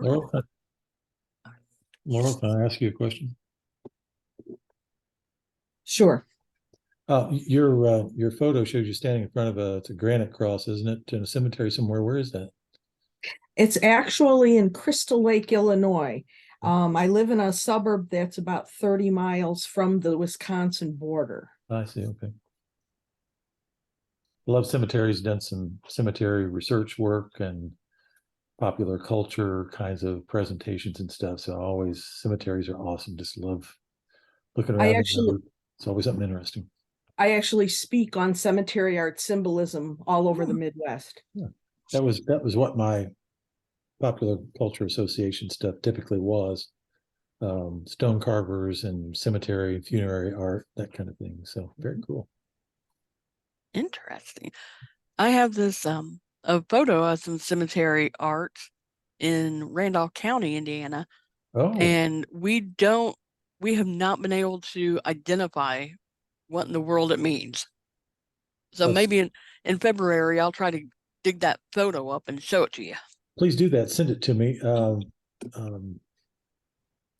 Laurel, can I ask you a question? Sure. Your photo shows you standing in front of it's a granite cross, isn't it? In a cemetery somewhere. Where is that? It's actually in Crystal Lake, Illinois. I live in a suburb that's about 30 miles from the Wisconsin border. I see. Okay. Love cemeteries. Done some cemetery research work and popular culture kinds of presentations and stuff. So always cemeteries are awesome. Just love looking I around. actually It's always something interesting. I actually speak on cemetery art symbolism all over the Midwest. Yeah. That was what my popular culture association stuff typically was. Stone carvers and cemetery and funerary art, that kind of thing. So very cool. Interesting. I have this a photo of some cemetery art in Randolph County, Indiana. Oh, and we have not been able to identify what in the world it means. So maybe in February I'll try to dig that photo up and show it to you. Please do that. Send it to me.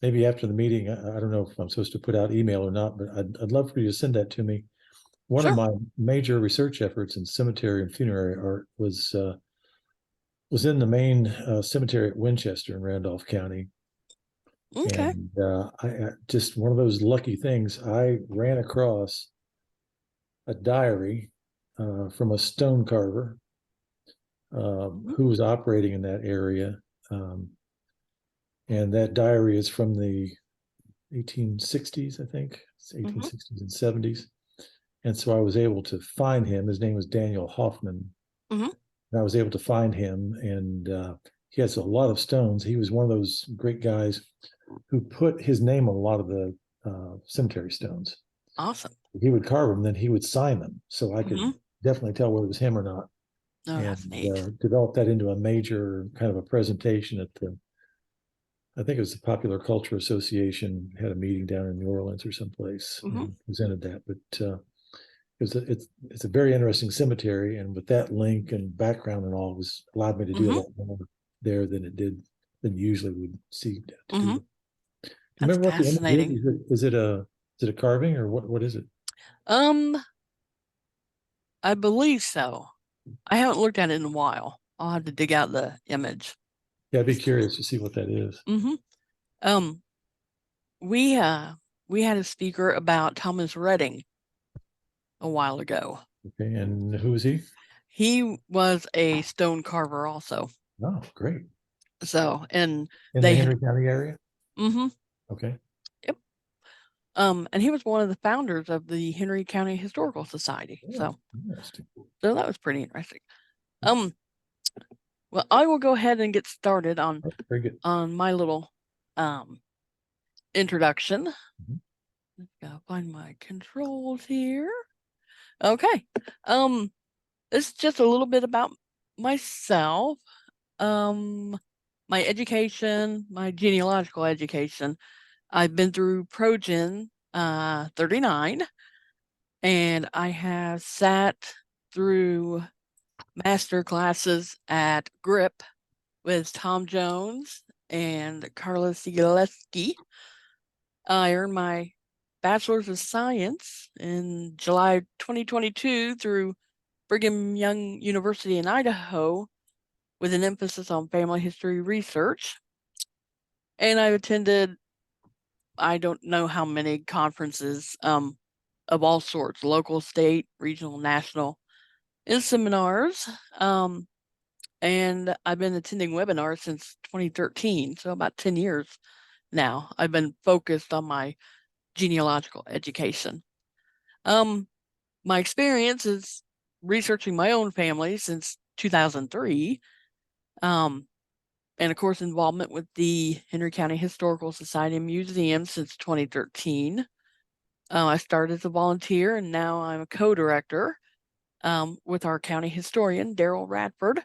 Maybe after the meeting. I don't know if I'm supposed to put out email or not, but I'd love for you to send that to me. One Sure. of my major research efforts in cemetery and funerary art was in the main cemetery at Winchester in Randolph County. Okay. And I just one of those lucky things. I ran across a diary from a stone carver who was operating in that area. And that diary is from the 1860s, I think. It's 1860s and 70s. And so I was able to find him. His name was Daniel Hoffman. And I was able to find him, and he has a lot of stones. He was one of those great guys who put his name on a lot of the cemetery stones. Awesome. He would carve them, then he would sign them, so I could definitely tell whether it was him or not. Oh, that's neat. Developed that into a major kind of a presentation at I think it was the Popular Culture Association had a meeting down in New Orleans or someplace and presented that. But it's a very interesting cemetery, and with that link and background and all, was allowed me to do a lot more there than you usually would see. Do you remember what the image is? Is it a carving or what is it? I believe so. I haven't looked at it in a while. I'll have to dig out the image. Yeah, I'd be curious to see what that is. We had a speaker about Thomas Redding a while ago. Okay, and who is he? He was a stone carver also. Oh, great. So, and in the Henry County area? Okay. Yep. And he was one of the founders of the Henry County Historical Society. So that was pretty interesting. Well, I will go ahead and get started on my little introduction. Gotta find my controls here. Okay. This is just a little bit about myself. My education, my genealogical education. I've been through ProGen 39, and I have sat through master classes at GRIP with Tom Jones and Carla Sigileski. I earned my Bachelor's of Science in July 2022 through Brigham Young University in Idaho, with an emphasis on family history research. And I've attended, I don't know how many conferences of all sorts, local, state, regional, national, and seminars. And I've been attending webinars since 2013, so about 10 years now. I've been focused on my genealogical education. My experience is researching my own family since 2003. And of course, involvement with the Henry County Historical Society Museum since 2013. I started as a volunteer, and now I'm a co-director with our county historian, Daryl Radford.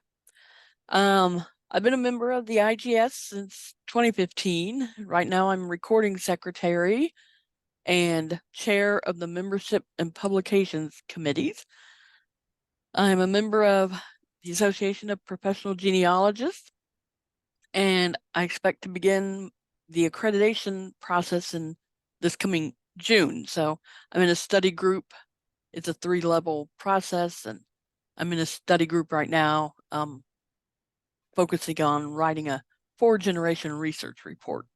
I've been a member of the IGS since 2015. Right now, I'm recording secretary and chair of the membership and publications committees. I'm a member of the Association of Professional Genealogists, and and I expect to begin the accreditation process in this coming June. So I'm in a study group. It's a 3-level process, and I'm in a study group right now, focusing on writing a 4-generation research report.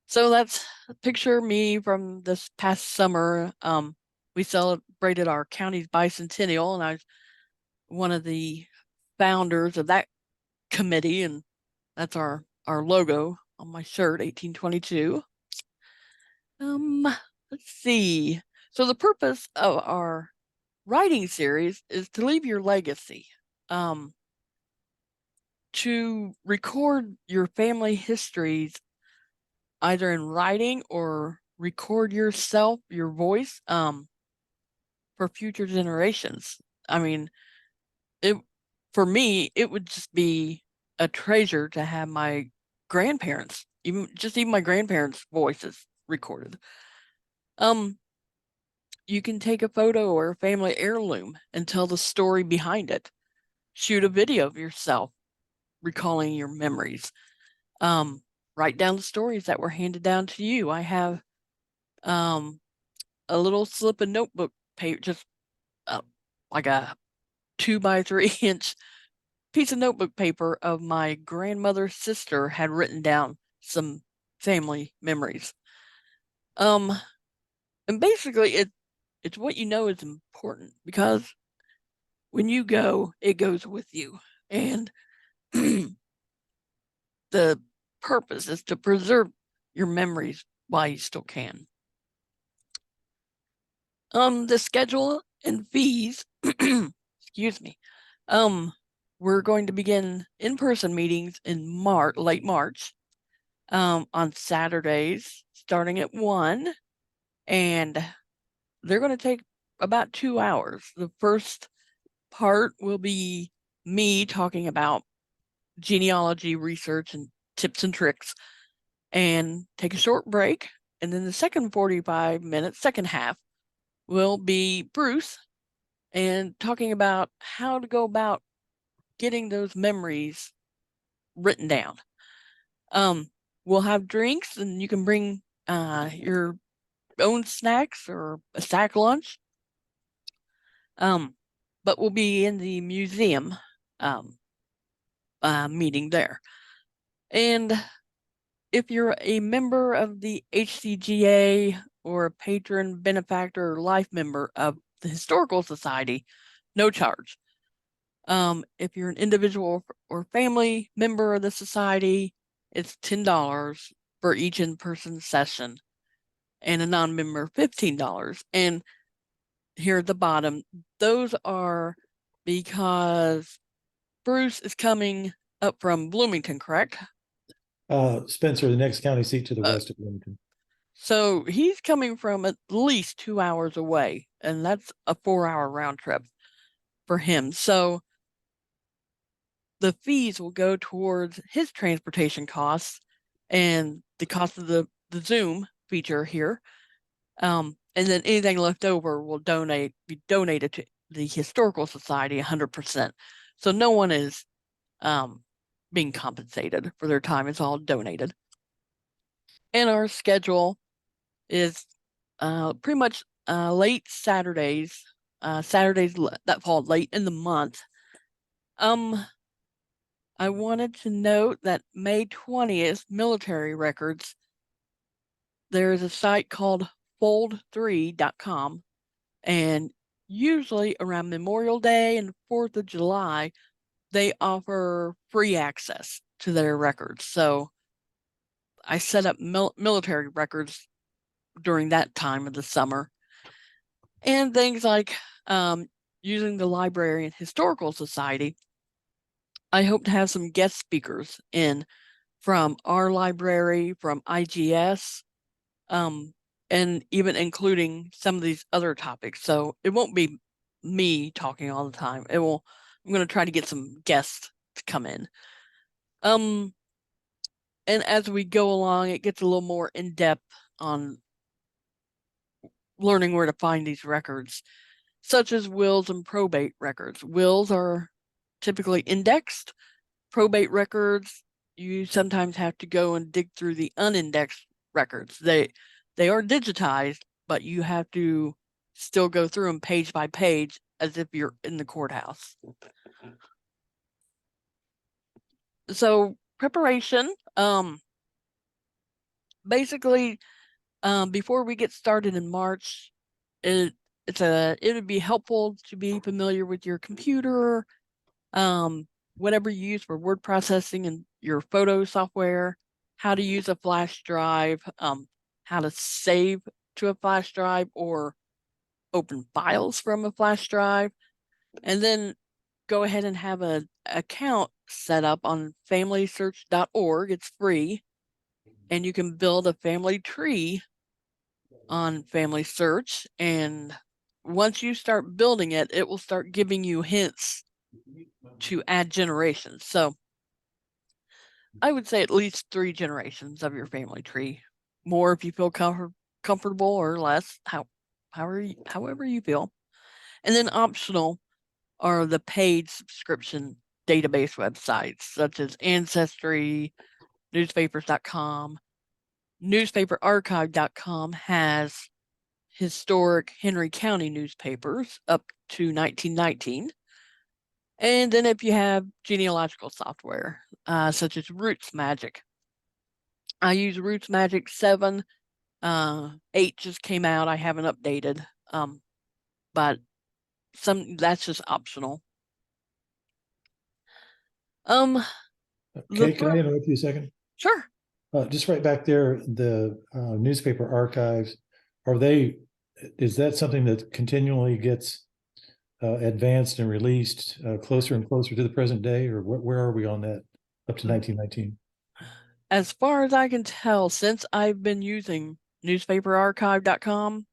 So that's a picture of me from this past summer. We celebrated our county's bicentennial, and I was one of the founders of that committee, and that's our logo on my shirt, 1822. Let's see. So the purpose of our writing series is to leave your legacy, to record your family histories either in writing or record yourself, your voice, for future generations. I mean, for me, it would just be a treasure to have my grandparents, even my grandparents' voices recorded. You can take a photo or a family heirloom and tell the story behind it. Shoot a video of yourself recalling your memories. Write down the stories that were handed down to you. I have a little slip of notebook paper, just like a 2x3-inch piece of notebook paper of my grandmother's sister had written down some family memories. And basically it's what you know is important, because when you go, it goes with you. And the purpose is to preserve your memories while you still can. The schedule and fees, excuse me. We're going to begin in-person meetings in late March, on Saturdays, starting at 1, and they're going to take about 2 hours. The first part will be me talking about genealogy research and tips and tricks, and take a short break. And then the second 45 minutes, second half, will be Bruce and talking about how to go about getting those memories written down. We'll have drinks, and you can bring your own snacks or a sack lunch. But we'll be in the museum meeting there. And if you're a member of the HCGA or a patron, benefactor, or life member of the Historical Society, no charge. If you're an individual or family member of the society, it's $10 for each in-person session, and a non-member $15. And here at the bottom, those are because Bruce is coming up from Bloomington, correct? Spencer, the next county seat to the west of Bloomington. So he's coming from at least 2 hours away, and that's a 4-hour round trip for him. So the fees will go towards his transportation costs and the cost of the Zoom feature here. And then anything left over will be donated to the Historical Society 100%. So no one is being compensated for their time. It's all donated. And our schedule is pretty much late Saturdays, Saturdays that fall late in the month. I wanted to note that May 20th, military records, there is a site called fold3.com, and usually around Memorial Day and 4th of July, they offer free access to their records. So I set up military records during that time of the summer. And things like using the Library and Historical Society, I hope to have some guest speakers in from our library, from IGS, and even including some of these other topics. So it won't be me talking all the time. I'm going to try to get some guests to come in. And as we go along, it gets a little more in depth on learning where to find these records, such as wills and probate records. Wills are typically indexed. Probate records you sometimes have to go and dig through the unindexed records. They are digitized, but you have to still go through them page by page as if you're in the courthouse. So preparation, basically, before we get started in March, it would be helpful to be familiar with your computer, whatever you use for word processing and your photo software, how to use a flash drive, how to save to a flash drive or open files from a flash drive, and then go ahead and have an account set up on familysearch.org. It's free, and you can build a family tree on Family Search. And once you start building it, it will start giving you hints to add generations. So I would say at least 3 generations of your family tree. More if you feel comfortable, or less, however you feel. And then optional are the paid subscription database websites such as Ancestry, newspapers.com. Newspaperarchive.com has historic Henry County newspapers up to 1919. And then if you have genealogical software, such as Roots Magic. I use Roots Magic 7. 8 just came out. I haven't updated. But that's just optional. Kay, can I interrupt you a second? Sure. Just right back there, the newspaper archives, is that something that continually gets advanced and released closer and closer to the present day, or where are we on that up to 1919? As far as I can tell, since I've been using newspaperarchive.com,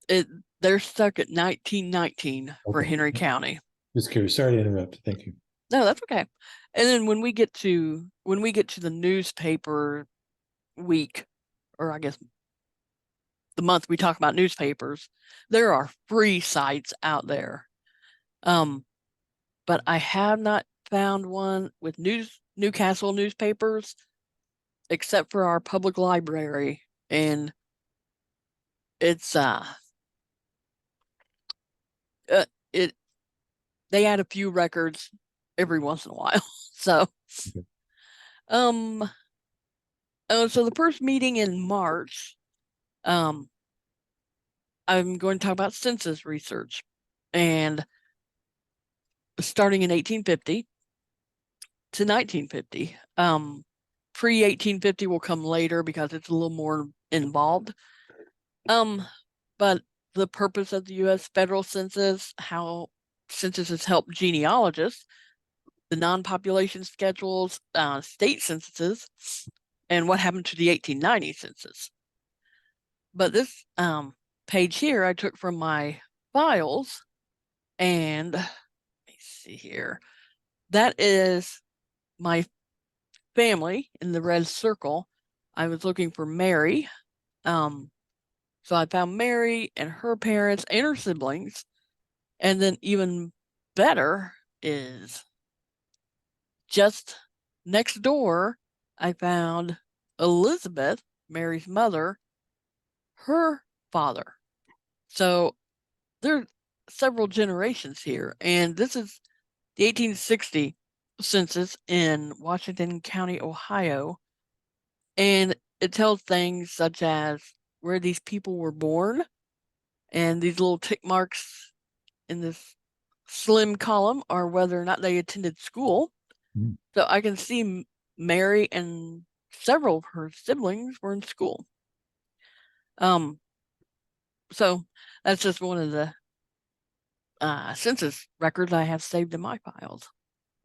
they're stuck at 1919 for Henry County. Just curious. Sorry to interrupt. Thank you. No, that's okay. And then when we get to the newspaper week, or I guess the month we talk about newspapers, there are free sites out there. But I have not found one with Newcastle newspapers, except for our public library, and it's they add a few records every once in a while. So so the first meeting in March, I'm going to talk about census research, and starting in 1850 to 1950. Pre-1850 will come later because it's a little more involved. But the purpose of the U.S. federal census, how censuses help genealogists, the non-population schedules, state censuses, and what happened to the 1890 census. But this page here I took from my files, and let me see here. That is my family in the red circle. I was looking for Mary. So I found Mary and her parents and her siblings. And then even better is just next door, I found Elizabeth, Mary's mother, her father. So there are several generations here. And this is the 1860 census in Washington County, Ohio. And it tells things such as where these people were born, and these little tick marks in this slim column are whether or not they attended school. So I can see Mary and several of her siblings were in school. So that's just one of the census records I have saved in my files.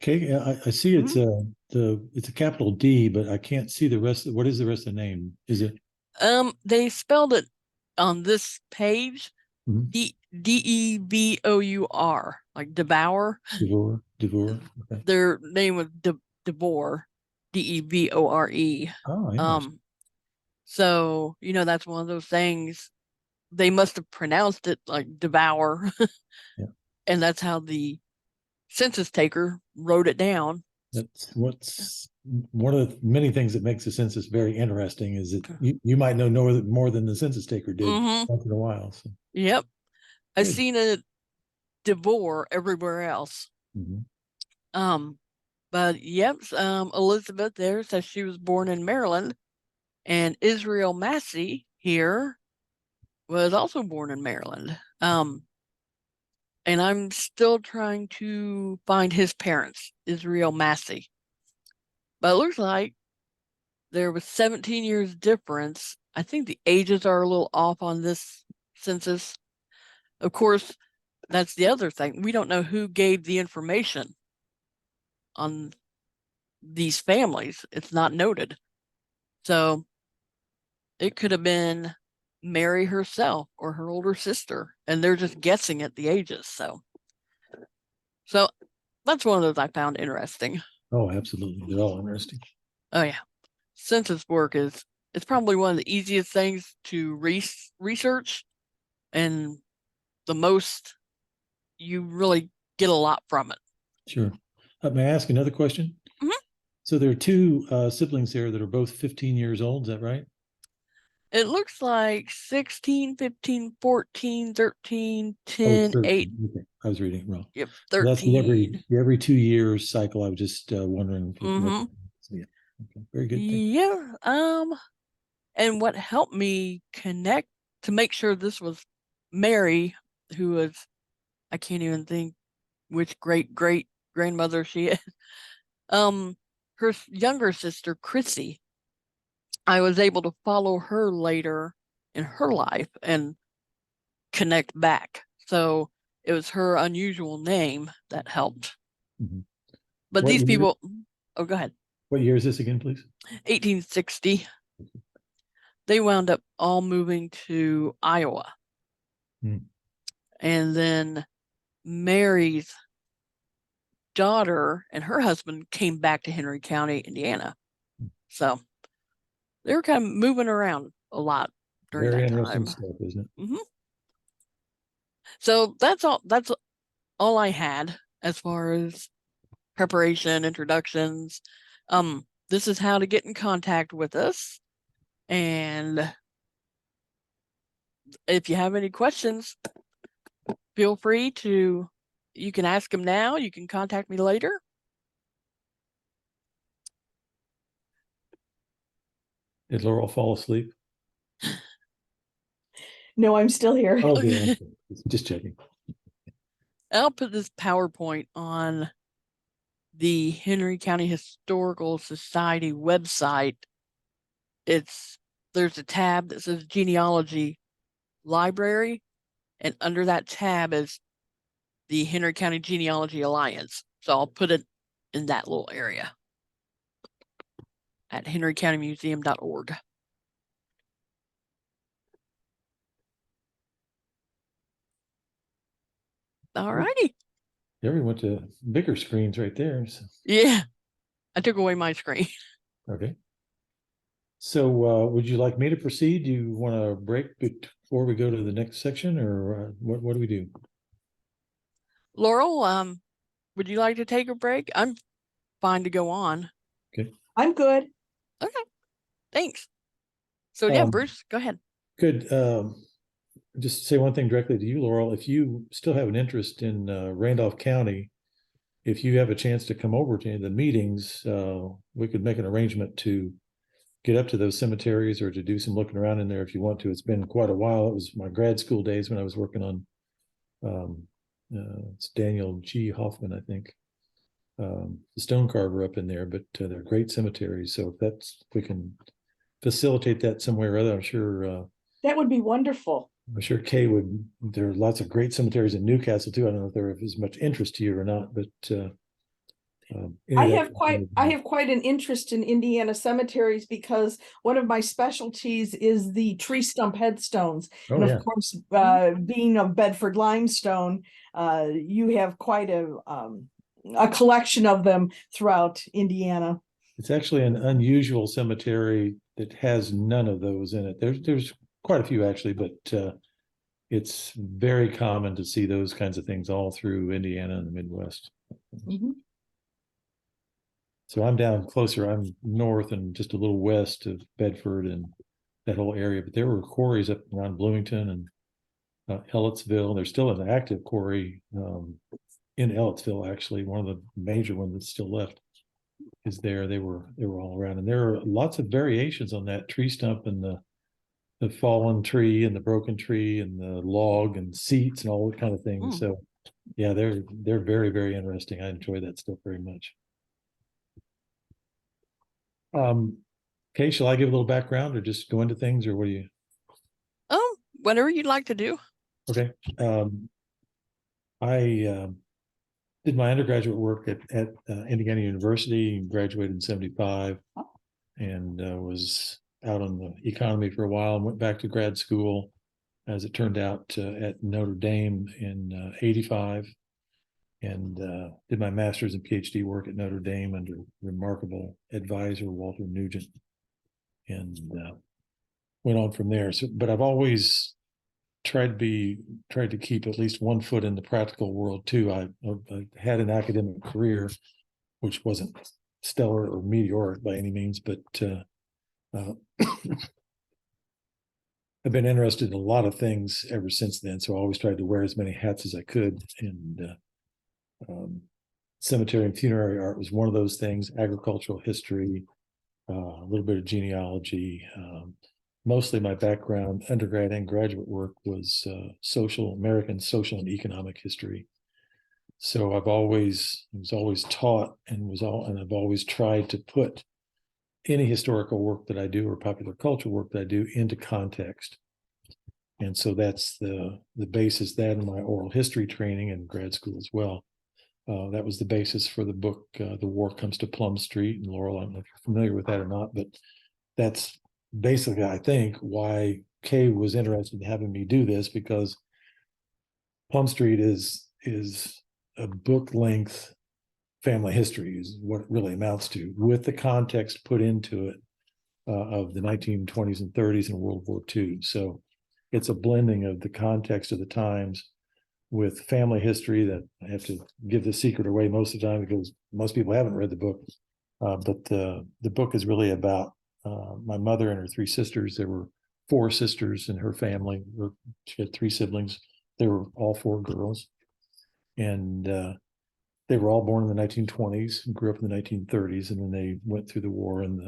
Okay, I see it's a capital D, but I can't see the rest. What is the rest of the name? Is it? They spelled it on this page, Devor, like devour. Devor. Okay. Their name was Devor, Devore. Oh, so that's one of those things. They must have pronounced it like devour, yeah. And that's how the census taker wrote it down. That's what's one of the many things that makes the census very interesting is that you might know more than the census taker did once in a while. So. Yep. I've Good. seen a DeVore everywhere else. But yep, Elizabeth there says she was born in Maryland, and Israel Massey here was also born in Maryland. And I'm still trying to find his parents, Israel Massey. But it looks like there was 17 years difference. I think the ages are a little off on this census. Of course, that's the other thing. We don't know who gave the information on these families. It's not noted. So it could have been Mary herself or her older sister, and they're just guessing at the ages. So that's one of those I found interesting. Oh, absolutely. They're all interesting. Oh yeah. Census work it's probably one of the easiest things to research, and the most you really get a lot from it. Sure. May I ask another question? So there are two siblings here that are both 15 years old. Is that right? It looks like 16, 15, 14, 13, 10, 13. 8. Okay. I was reading wrong. Yep, So 13. that's every 2 years cycle. I was just wondering. So, yeah. Okay. Very good. Yeah. And what helped me connect to make sure this was Mary, who was, I can't even think which great grandmother she is. Her younger sister, Chrissy, I was able to follow her later in her life and connect back. So it was her unusual name that helped. But these people, oh, go ahead. What year is this again, please? 1860. They wound up all moving to Iowa. And then Mary's daughter and her husband came back to Henry County, Indiana. So they were kind of moving around a lot during Very that interesting time. stuff, isn't it? So that's all I had as far as preparation, introductions. This is how to get in contact with us. And if you have any questions, feel free to, you can ask them now. You can contact me later. Did Laurel fall asleep? No, I'm still here. Oh, yeah. Just checking. I'll put this PowerPoint on the Henry County Historical Society website. There's a tab that says Genealogy Library, and under that tab is the Henry County Genealogy Alliance. So I'll put it in that little area at henrycountymuseum.org. All righty. Everyone went to bigger screens right there. So. Yeah, I took away my screen. Okay. So would you like me to proceed? Do you want a break before we go to the next section, or what do we do? Laurel, would you like to take a break? I'm fine to go on. Okay. I'm good. Okay, thanks. So yeah, Bruce, go ahead. Good. Just say one thing directly to you, Laurel. If you still have an interest in Randolph County, if you have a chance to come over to the meetings, we could make an arrangement to get up to those cemeteries or to do some looking around in there if you want to. It's been quite a while. It was my grad school days when I was working on it's Daniel G. Hoffman, I think, the stone carver up in there, but they're great cemeteries. So if we can facilitate that somewhere or other, I'm sure that would be wonderful. I'm sure Kaye would. There are lots of great cemeteries in Newcastle too. I don't know if they're of as much interest to you or not, but I have quite an interest in Indiana cemeteries because one of my specialties is the tree stump headstones. And of course, being of Bedford limestone, you have quite a collection of them throughout Indiana. It's actually an unusual cemetery that has none of those in it. There's quite a few actually, but it's very common to see those kinds of things all through Indiana and the Midwest. So I'm down closer. I'm north and just a little west of Bedford and that whole area. But there were quarries up around Bloomington and Ellettsville. There's still an active quarry in Ellettsville, actually. One of the major ones that's still left is there. They were all around, and there are lots of variations on that tree stump and the fallen tree and the broken tree and the log and seats and all that kind of things. So yeah, they're very, very interesting. I enjoy that stuff very much. Kaye, shall I give a little background or just go into things, or what do you? Whatever you'd like to do. Okay. I did my undergraduate work at Indiana University, graduated in 75, and was out on the economy for a while and went back to grad school, as it turned out, at Notre Dame in 85, and did my master's and PhD work at Notre Dame under remarkable advisor Walter Nugent, and went on from there. So, but I've always tried to keep at least one foot in the practical world too. I had an academic career, which wasn't stellar or meteoric by any means, but I've been interested in a lot of things ever since then. So I always tried to wear as many hats as I could. And cemetery and funerary art was one of those things. Agricultural history, a little bit of genealogy. Mostly my background, undergrad and graduate work, was American social and economic history. So I was always taught and I've always tried to put any historical work that I do or popular culture work that I do into context. And so that's the basis, that in my oral history training in grad school as well. That was the basis for the book, The War Comes to Plum Street. And Laurel, I don't know if you're familiar with that or not, but that's basically, I think, why Kaye was interested in having me do this, because Plum Street is a book length family history, is what it really amounts to, with the context put into it of the 1920s and 30s and World War II. So it's a blending of the context of the times with family history that I have to give the secret away most of the time because most people haven't read the book. But the book is really about my mother and her three sisters. There were four sisters in her family. She had three siblings. They were all four girls. And they were all born in the 1920s and grew up in the 1930s. And then they went through the war. And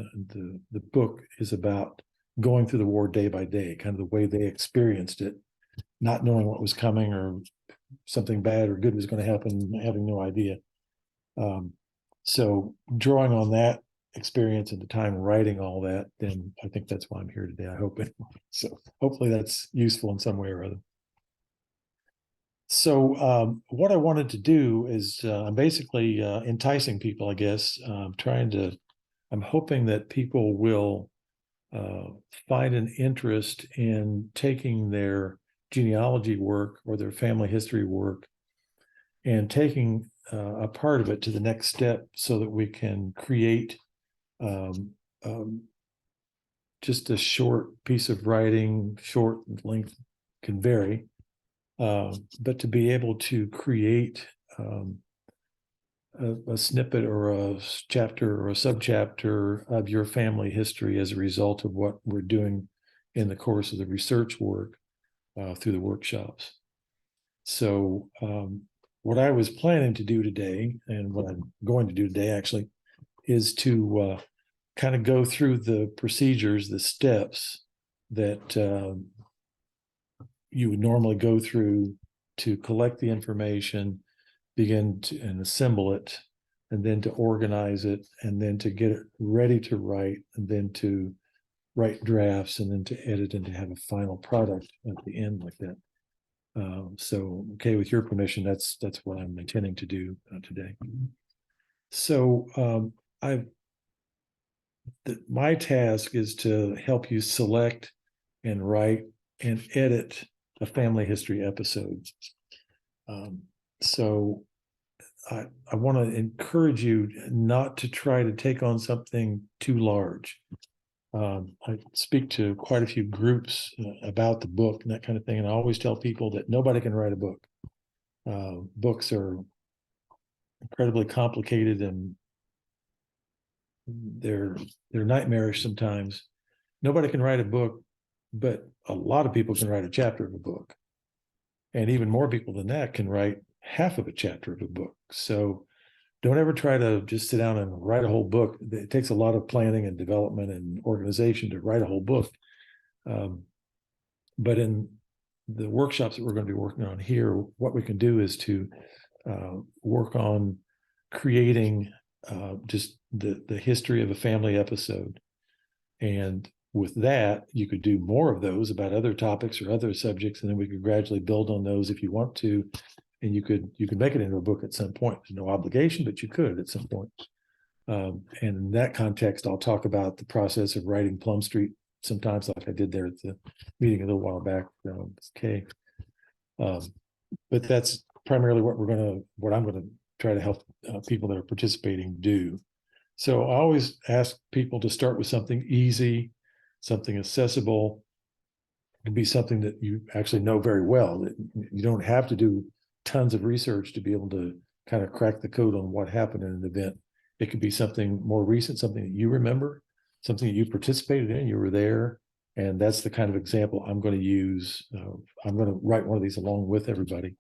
the book is about going through the war day by day, kind of the way they experienced it, not knowing what was coming or something bad or good was going to happen, having no idea. So drawing on that experience at the time, writing all that, then I think that's why I'm here today. I hope it. So hopefully that's useful in some way or other. So what I wanted to do is I'm basically enticing people, I guess. I'm hoping that people will find an interest in taking their genealogy work or their family history work and taking a part of it to the next step, so that we can create just a short piece of writing. Short length can vary, but to be able to create a snippet or a chapter or a subchapter of your family history as a result of what we're doing in the course of the research work through the workshops. So what I was planning to do today, and what I'm going to do today actually, is to kind of go through the procedures, the steps that you would normally go through to collect the information, begin to and assemble it, and then to organize it, and then to get it ready to write, and then to write drafts, and then to edit and to have a final product at the end like that. So, okay, with your permission, that's what I'm intending to do today. So my task is to help you select and write and edit a family history episode. So I want to encourage you not to try to take on something too large. I speak to quite a few groups about the book and that kind of thing, and I always tell people that nobody can write a book. Books are incredibly complicated and they're nightmarish sometimes. Nobody can write a book, but a lot of people can write a chapter of a book. And even more people than that can write half of a chapter of a book. So don't ever try to just sit down and write a whole book. It takes a lot of planning and development and organization to write a whole book. But in the workshops that we're going to be working on here, what we can do is to work on creating just the history of a family episode. And with that, you could do more of those about other topics or other subjects, and then we could gradually build on those if you want to. And you could make it into a book at some point. There's no obligation, but you could at some point. And in that context, I'll talk about the process of writing Plum Street sometimes, like I did there at the meeting a little while back with Kaye. But that's primarily what I'm gonna try to help people that are participating do. So I always ask people to start with something easy, something accessible. It can be something that you actually know very well. That you don't have to do tons of research to be able to kind of crack the code on what happened in an event. It could be something more recent, something that you remember, something that you participated in, you were there. And that's the kind of example I'm going to use. I'm going to write one of these along with everybody.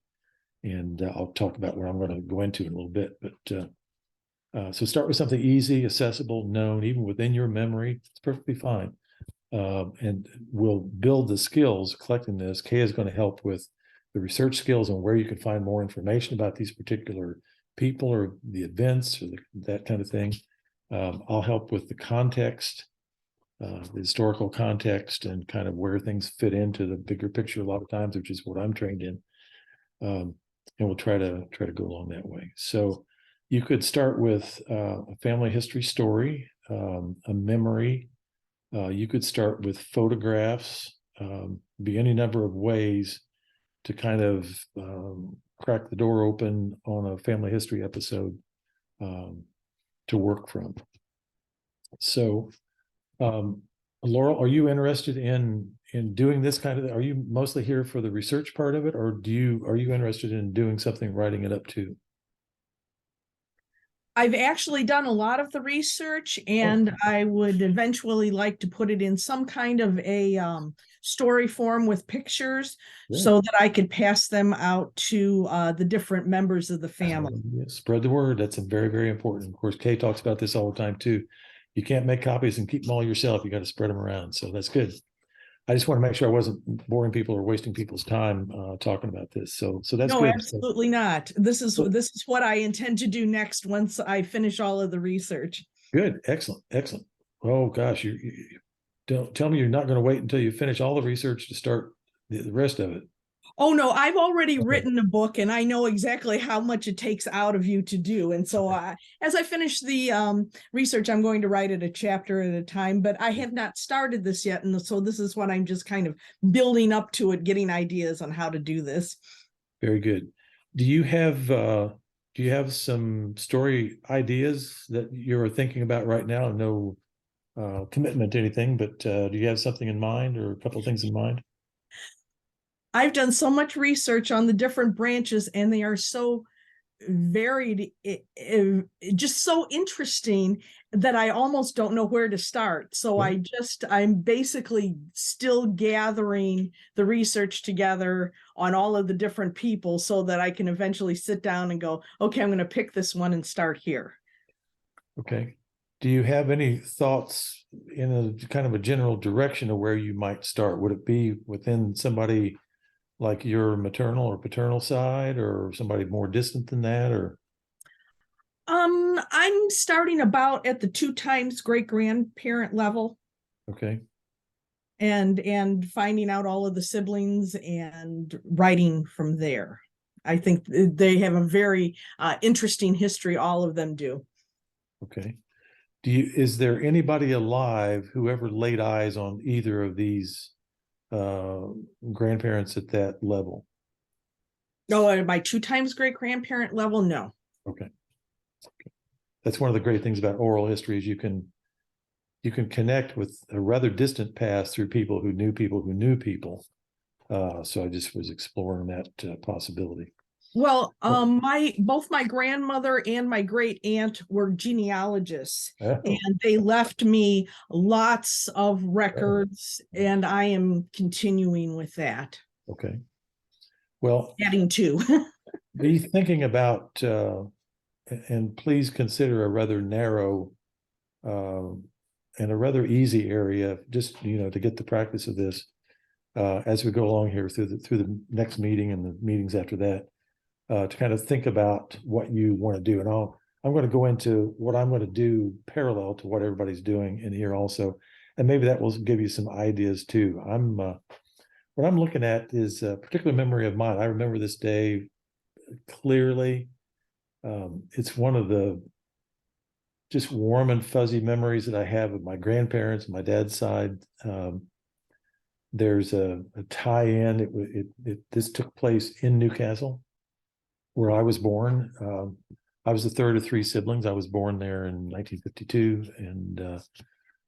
And I'll talk about what I'm going to go into in a little bit. But so start with something easy, accessible, known, even within your memory. It's perfectly fine. And we'll build the skills collecting this. Kaye is going to help with the research skills on where you can find more information about these particular people or the events or that kind of thing. I'll help with the context, the historical context, and kind of where things fit into the bigger picture a lot of times, which is what I'm trained in. And we'll try to go along that way. So you could start with a family history story, a memory. You could start with photographs, be any number of ways to kind of crack the door open on a family history episode to work from. So, Laurel, are you interested in doing this kind of? Are you mostly here for the research part of it, or are you interested in doing something, writing it up too? I've actually done a lot of the research, and I would eventually like to put it in some kind of a story form with pictures, so that I could pass them out to the different members of the family. Spread the word. That's very, very important. Of course, Kaye talks about this all the time too. You can't make copies and keep them all yourself. You got to spread them around. So that's good. I just want to make sure I wasn't boring people or wasting people's time talking about this. So that's no, good. Absolutely not. This is what I intend to do next once I finish all of the research. Good, excellent. Oh gosh, you don't tell me you're not going to wait until you finish all the research to start the rest of it. Oh no, I've already written a book, and I know exactly how much it takes out of you to do. And so as I finish the research, I'm going to write it a chapter at a time, but I have not started this yet. And so this is what I'm just kind of building up to it, getting ideas on how to do this. Very good. Do you have some story ideas that you're thinking about right now? No commitment to anything, but do you have something in mind or a couple of things in mind? I've done so much research on the different branches, and they are so varied, just so interesting that I almost don't know where to start. So I'm basically still gathering the research together on all of the different people so that I can eventually sit down and go, okay, I'm going to pick this one and start here. Okay. Do you have any thoughts in a kind of a general direction of where you might start? Would it be within somebody like your maternal or paternal side, or somebody more distant than that, or? I'm starting about at the 2 times great grandparent level. Okay. And finding out all of the siblings and writing from there. I think they have a very interesting history. All of them do. Okay. Is there anybody alive who ever laid eyes on either of these grandparents at that level? No, at my 2 times great grandparent level, no. Okay. That's one of the great things about oral history is you can connect with a rather distant past through people who knew people who knew people. So I just was exploring that possibility. Well, both my grandmother and my great aunt were genealogists, and they left me lots of records, and I am continuing with that. Okay. Well, adding to. be thinking about, and please consider a rather narrow and a rather easy area, just to get the practice of this as we go along here through the next meeting and the meetings after that. To kind of think about what you want to do. And I'm going to go into what I'm going to do parallel to what everybody's doing in here also. And maybe that will give you some ideas too. What I'm looking at is a particular memory of mine. I remember this day clearly. It's one of the just warm and fuzzy memories that I have of my grandparents, my dad's side. There's a tie-in. This took place in Newcastle, where I was born. I was the third of three siblings. I was born there in 1952. And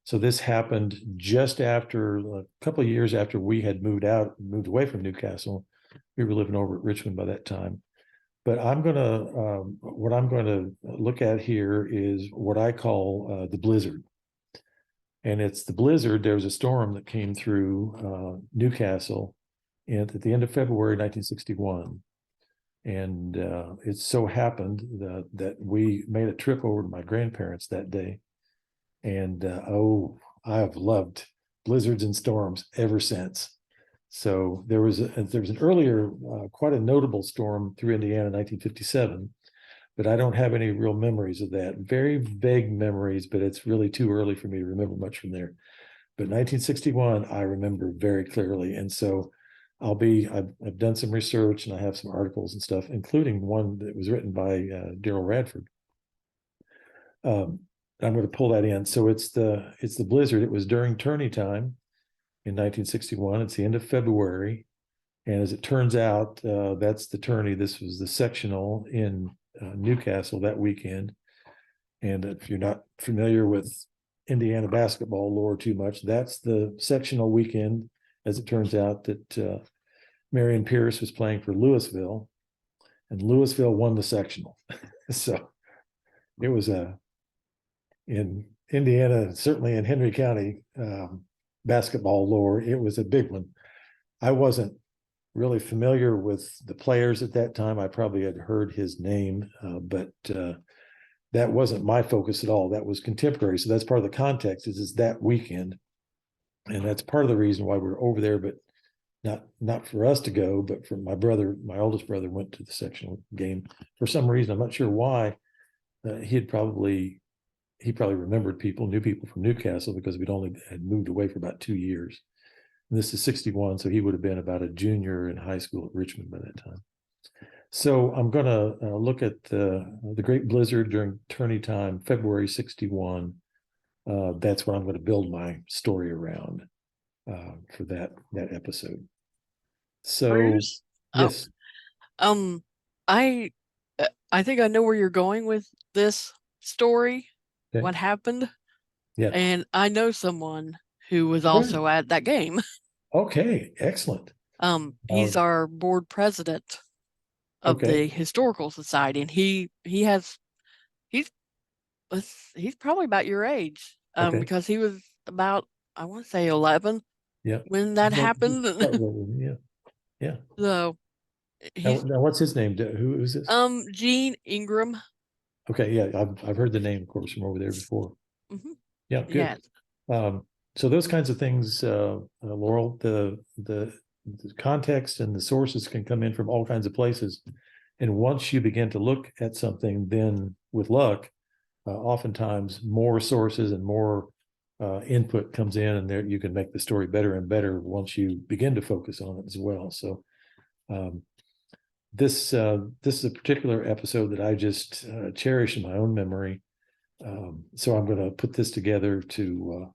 so this happened just after a couple of years after we had moved away from Newcastle. We were living over at Richmond by that time. But what I'm going to look at here is what I call the blizzard. And it's the blizzard. There was a storm that came through Newcastle at the end of February 1961. And it so happened that we made a trip over to my grandparents that day. And I have loved blizzards and storms ever since. So there was an earlier, quite a notable storm through Indiana in 1957, but I don't have any real memories of that. Very vague memories, but it's really too early for me to remember much from there. But 1961, I remember very clearly. And so I've done some research and I have some articles and stuff, including one that was written by Daryl Radford. I'm going to pull that in. So it's the blizzard. It was during tourney time in 1961. It's the end of February. And as it turns out, that's the tourney. This was the sectional in Newcastle that weekend. And if you're not familiar with Indiana basketball lore too much, that's the sectional weekend, as it turns out, that Marion Pierce was playing for Louisville, and Louisville won the sectional. So it was in Indiana, certainly in Henry County basketball lore, it was a big one. I wasn't really familiar with the players at that time. I probably had heard his name, but that wasn't my focus at all. That was contemporary. So that's part of the context is that weekend. And that's part of the reason why we're over there, but not for us to go, but for my brother. My oldest brother went to the sectional game for some reason. I'm not sure why. He probably remembered knew people from Newcastle, because we'd only had moved away for about 2 years. And this is 61, so he would have been about a junior in high school at Richmond by that time. So I'm going to look at the Great Blizzard during tourney time, February 61. That's what I'm going to build my story around for that episode. So Bruce, yes, I think I know where you're going with this story. Okay. What happened? Yeah, and I know someone who was also at that game. Okay, excellent. He's our board president of the Historical Society, and he's probably about your age, because he was about, I want to say 11 when that happened. Yeah. So now what's his name? Who is this? Gene Ingram. Okay, yeah, I've heard the name, of course, from over there before. Mm-hmm. Yeah, good. Yeah. So those kinds of things, Laurel, the context and the sources can come in from all kinds of places. And once you begin to look at something, then with luck, oftentimes more sources and more input comes in, and there you can make the story better and better once you begin to focus on it as well. So this is a particular episode that I just cherish in my own memory. So I'm going to put this together to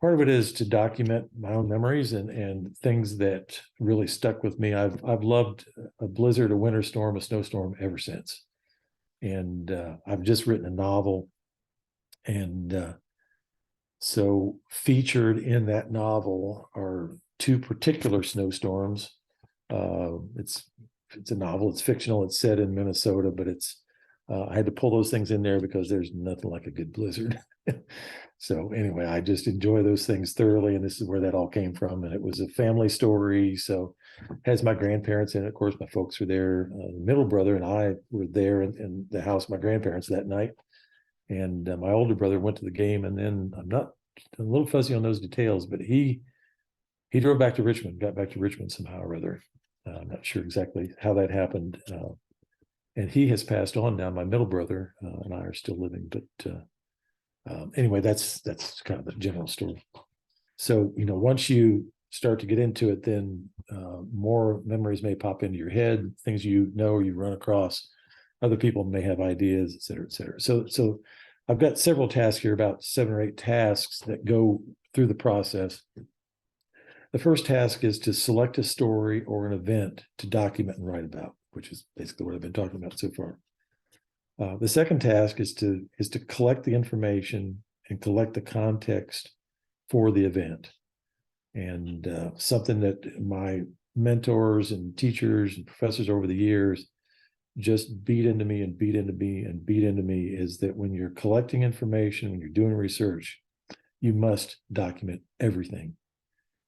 part of it is to document my own memories and things that really stuck with me. I've loved a blizzard, a winter storm, a snowstorm ever since. And I've just written a novel. And so featured in that novel are two particular snowstorms. It's it's a novel, it's fictional, it's set in Minnesota, but it's I had to pull those things in there because there's nothing like a good blizzard. So anyway, I just enjoy those things thoroughly, and this is where that all came from. And it was a family story, so it has my grandparents in it. Of course, my folks were there. The middle brother and I were there in the house of my grandparents that night, and my older brother went to the game. And then I'm not a little fuzzy on those details, but he drove back to Richmond, got back to Richmond somehow or other. I'm not sure exactly how that happened. And he has passed on now. My middle brother and I are still living, but anyway, that's kind of the general story. So, once you start to get into it, then more memories may pop into your head, things you run across. Other people may have ideas, et cetera, et cetera. So I've got several tasks here, about 7 or 8 tasks that go through the process. The first task is to select a story or an event to document and write about, which is basically what I've been talking about so far. The second task is to collect the information and collect the context for the event. And something that my mentors and teachers and professors over the years just beat into me is that when you're collecting information, when you're doing research, you must document everything.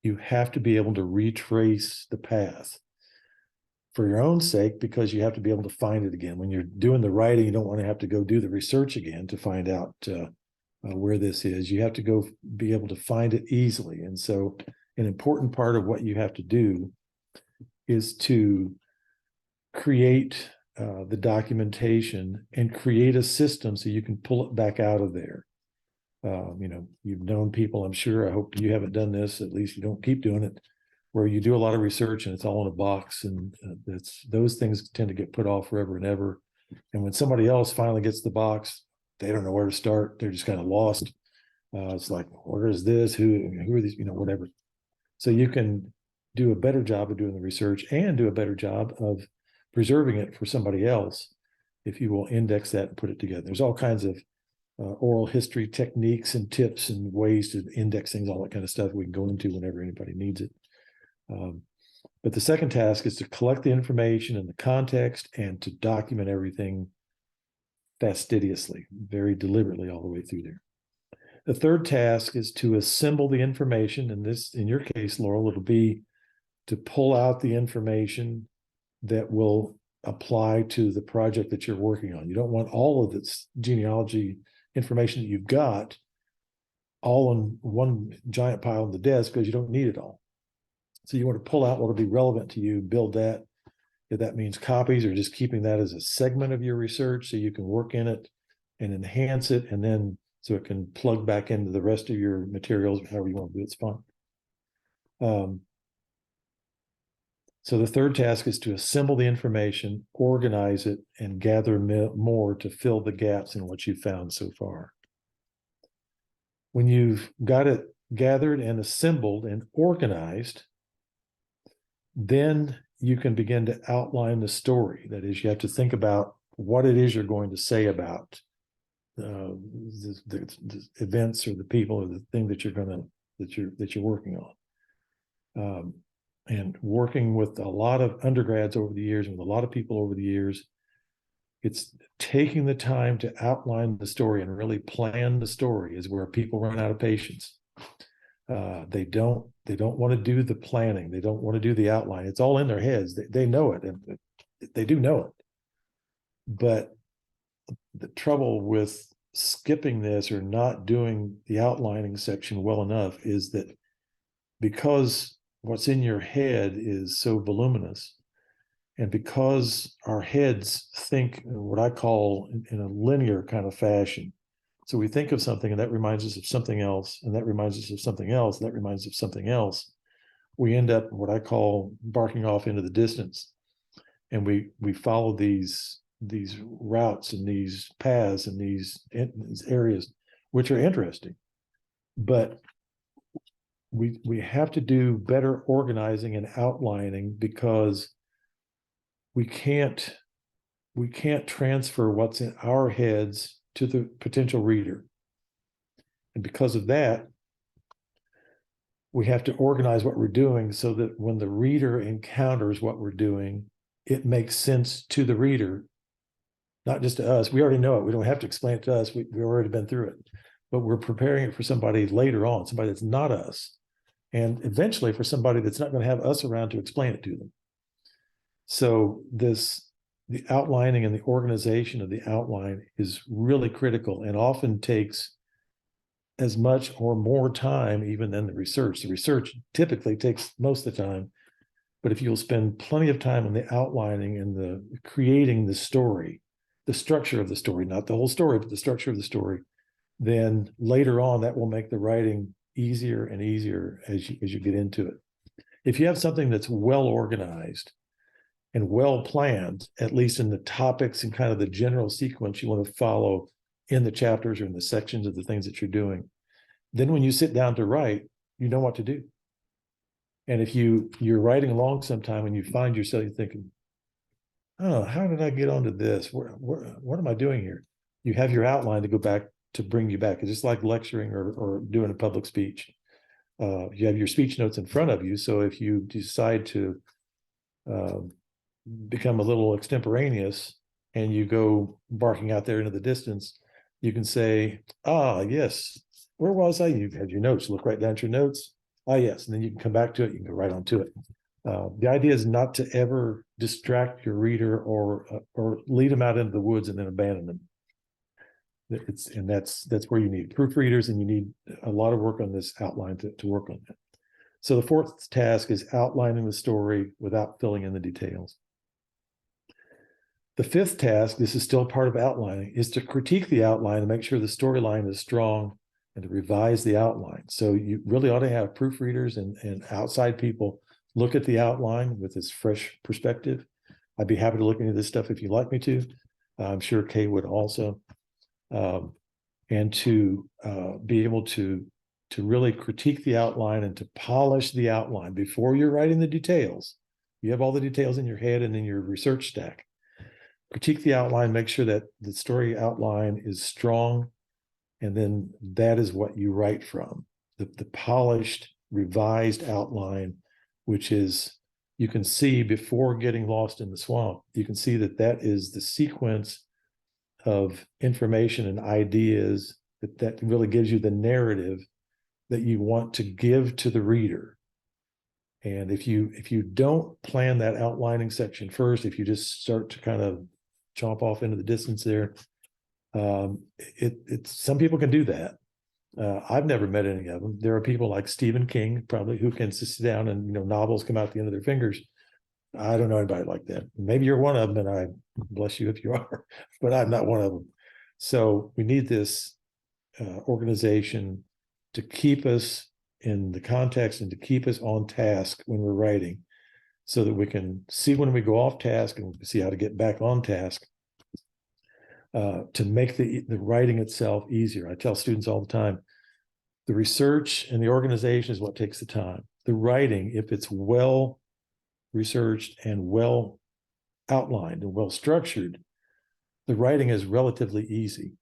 You have to be able to retrace the path for your own sake, because you have to be able to find it again. When you're doing the writing, you don't want to have to go do the research again to find out where this is. You have to go be able to find it easily. And so an important part of what you have to do is to create the documentation and create a system so you can pull it back out of there. You've known people, I'm sure, I hope you haven't done this, at least you don't keep doing it, where you do a lot of research and it's all in a box, and those things tend to get put off forever and ever. And when somebody else finally gets the box, they don't know where to start. They're just kind of lost. It's like, where is this? Who are these? Whatever. So you can do a better job of doing the research and do a better job of preserving it for somebody else if you will index that and put it together. There's all kinds of oral history techniques and tips and ways to index things, all that kind of stuff we can go into whenever anybody needs it. But the second task is to collect the information and the context and to document everything fastidiously, very deliberately all the way through there. The third task is to assemble the information, and this, in your case, Laurel, it'll be to pull out the information that will apply to the project that you're working on. You don't want all of this genealogy information that you've got all in one giant pile on the desk, because you don't need it all. So you want to pull out what will be relevant to you, build that. If that means copies or just keeping that as a segment of your research so you can work in it and enhance it, and then so it can plug back into the rest of your materials, however you want to do it, it's fine. So the third task is to assemble the information, organize it, and gather more to fill the gaps in what you've found so far. When you've got it gathered and assembled and organized, then you can begin to outline the story. That is, you have to think about what it is you're going to say about the events or the people or the thing that you're working on. And working with a lot of undergrads over the years and with a lot of people over the years, it's taking the time to outline the story and really plan the story is where people run out of patience. They don't want to do the planning. They don't want to do the outline. It's all in their heads. They know it, and they do know it. But the trouble with skipping this or not doing the outlining section well enough is that because what's in your head is so voluminous, and because our heads think what I call in a linear kind of fashion. So we think of something and that reminds us of something else, and that reminds us of something else, and that reminds us of something else. We end up what I call barking off into the distance. And we follow these routes and these paths and these areas, which are interesting. But we have to do better organizing and outlining, because we can't transfer what's in our heads to the potential reader. And because of that, we have to organize what we're doing so that when the reader encounters what we're doing, it makes sense to the reader, not just to us. We already know it. We don't have to explain it to us. We've already been through it. But we're preparing it for somebody later on, somebody that's not us. And eventually for somebody that's not going to have us around to explain it to them. So the outlining and the organization of the outline is really critical and often takes as much or more time even than the research. The research typically takes most of the time, but if you'll spend plenty of time on the outlining and the creating the story, the structure of the story, not the whole story, but the structure of the story, then later on that will make the writing easier and easier as you get into it. If you have something that's well organized and well planned, at least in the topics and kind of the general sequence you want to follow in the chapters or in the sections of the things that you're doing, then when you sit down to write, you know what to do. And if you're writing along sometime and you find yourself thinking, oh, how did I get onto this? What am I doing here? You have your outline to go back to bring you back. It's just like lecturing or doing a public speech. You have your speech notes in front of you. So if you decide to become a little extemporaneous and you go barking out there into the distance, you can say, yes, where was I? You have your notes, look right down at your notes. Yes. And then you can come back to it. You can go right on to it. The idea is not to ever distract your reader or lead them out into the woods and then abandon them. That's where you need proofreaders, and you need a lot of work on this outline to work on that. So the fourth task is outlining the story without filling in the details. The fifth task, this is still part of outlining, is to critique the outline and make sure the storyline is strong and to revise the outline. So you really ought to have proofreaders and outside people look at the outline with this fresh perspective. I'd be happy to look into this stuff if you'd like me to. I'm sure Kaye would also. And to be able to really critique the outline and to polish the outline before you're writing the details. You have all the details in your head and in your research stack. Critique the outline, make sure that the story outline is strong, and then that is what you write from. The polished, revised outline, which is, you can see before getting lost in the swamp, you can see that is the sequence of information and ideas that really gives you the narrative that you want to give to the reader. And if you don't plan that outlining section first, if you just start to kind of chomp off into the distance there, some people can do that. I've never met any of them. There are people like Stephen King, probably, who can sit down and novels come out the end of their fingers. I don't know anybody like that. Maybe you're one of them, and I bless you if you are, but I'm not one of them. So we need this organization to keep us in the context and to keep us on task when we're writing, so that we can see when we go off task and we can see how to get back on task, to make the writing itself easier. I tell students all the time, the research and the organization is what takes the time. The writing, if it's well researched and well outlined and well structured, the writing is relatively easy.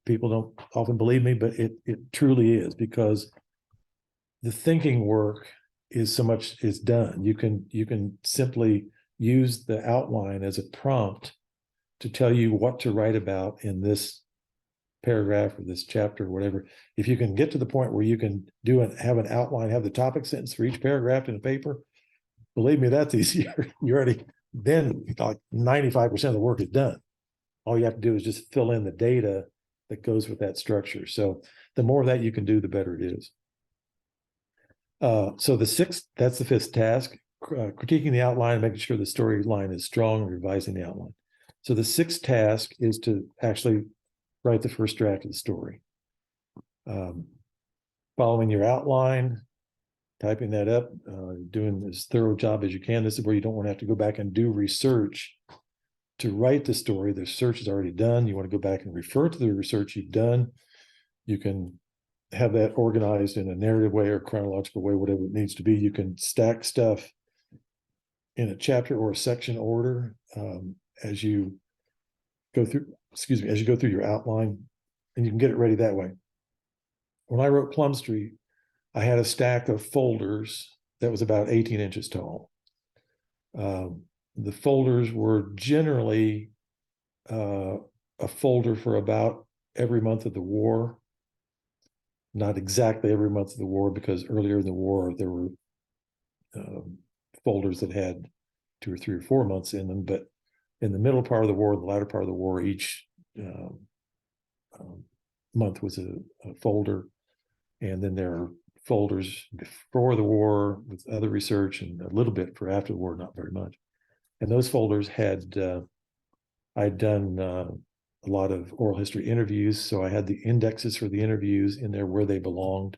People don't often believe me, but it truly is, because the thinking work is so much is done. You can simply use the outline as a prompt to tell you what to write about in this paragraph or this chapter or whatever. If you can get to the point where you can have an outline, have the topic sentence for each paragraph in a paper, believe me, that's easier. You already, then like 95% of the work is done. All you have to do is just fill in the data that goes with that structure. So the more of that you can do, the better it is. So that's the fifth task, critiquing the outline and making sure the storyline is strong and revising the outline. So the sixth task is to actually write the first draft of the story. Following your outline, typing that up, doing as thorough job as you can. This is where you don't want to have to go back and do research to write the story. The research is already done. You want to go back and refer to the research you've done. You can have that organized in a narrative way or chronological way, whatever it needs to be. You can stack stuff in a chapter or a section order as you go through, as you go through your outline, and you can get it ready that way. When I wrote Plum Street, I had a stack of folders that was about 18 inches tall. the folders were generally a folder for about every month of the war. Not exactly every month of the war, because earlier in the war there were folders that had 2 or 3 or 4 months in them, but in the middle part of the war, the latter part of the war, each month was a folder, and then there are folders before the war with other research and a little bit for after the war, not very much. And those folders had I'd done a lot of oral history interviews, so I had the indexes for the interviews in there where they belonged.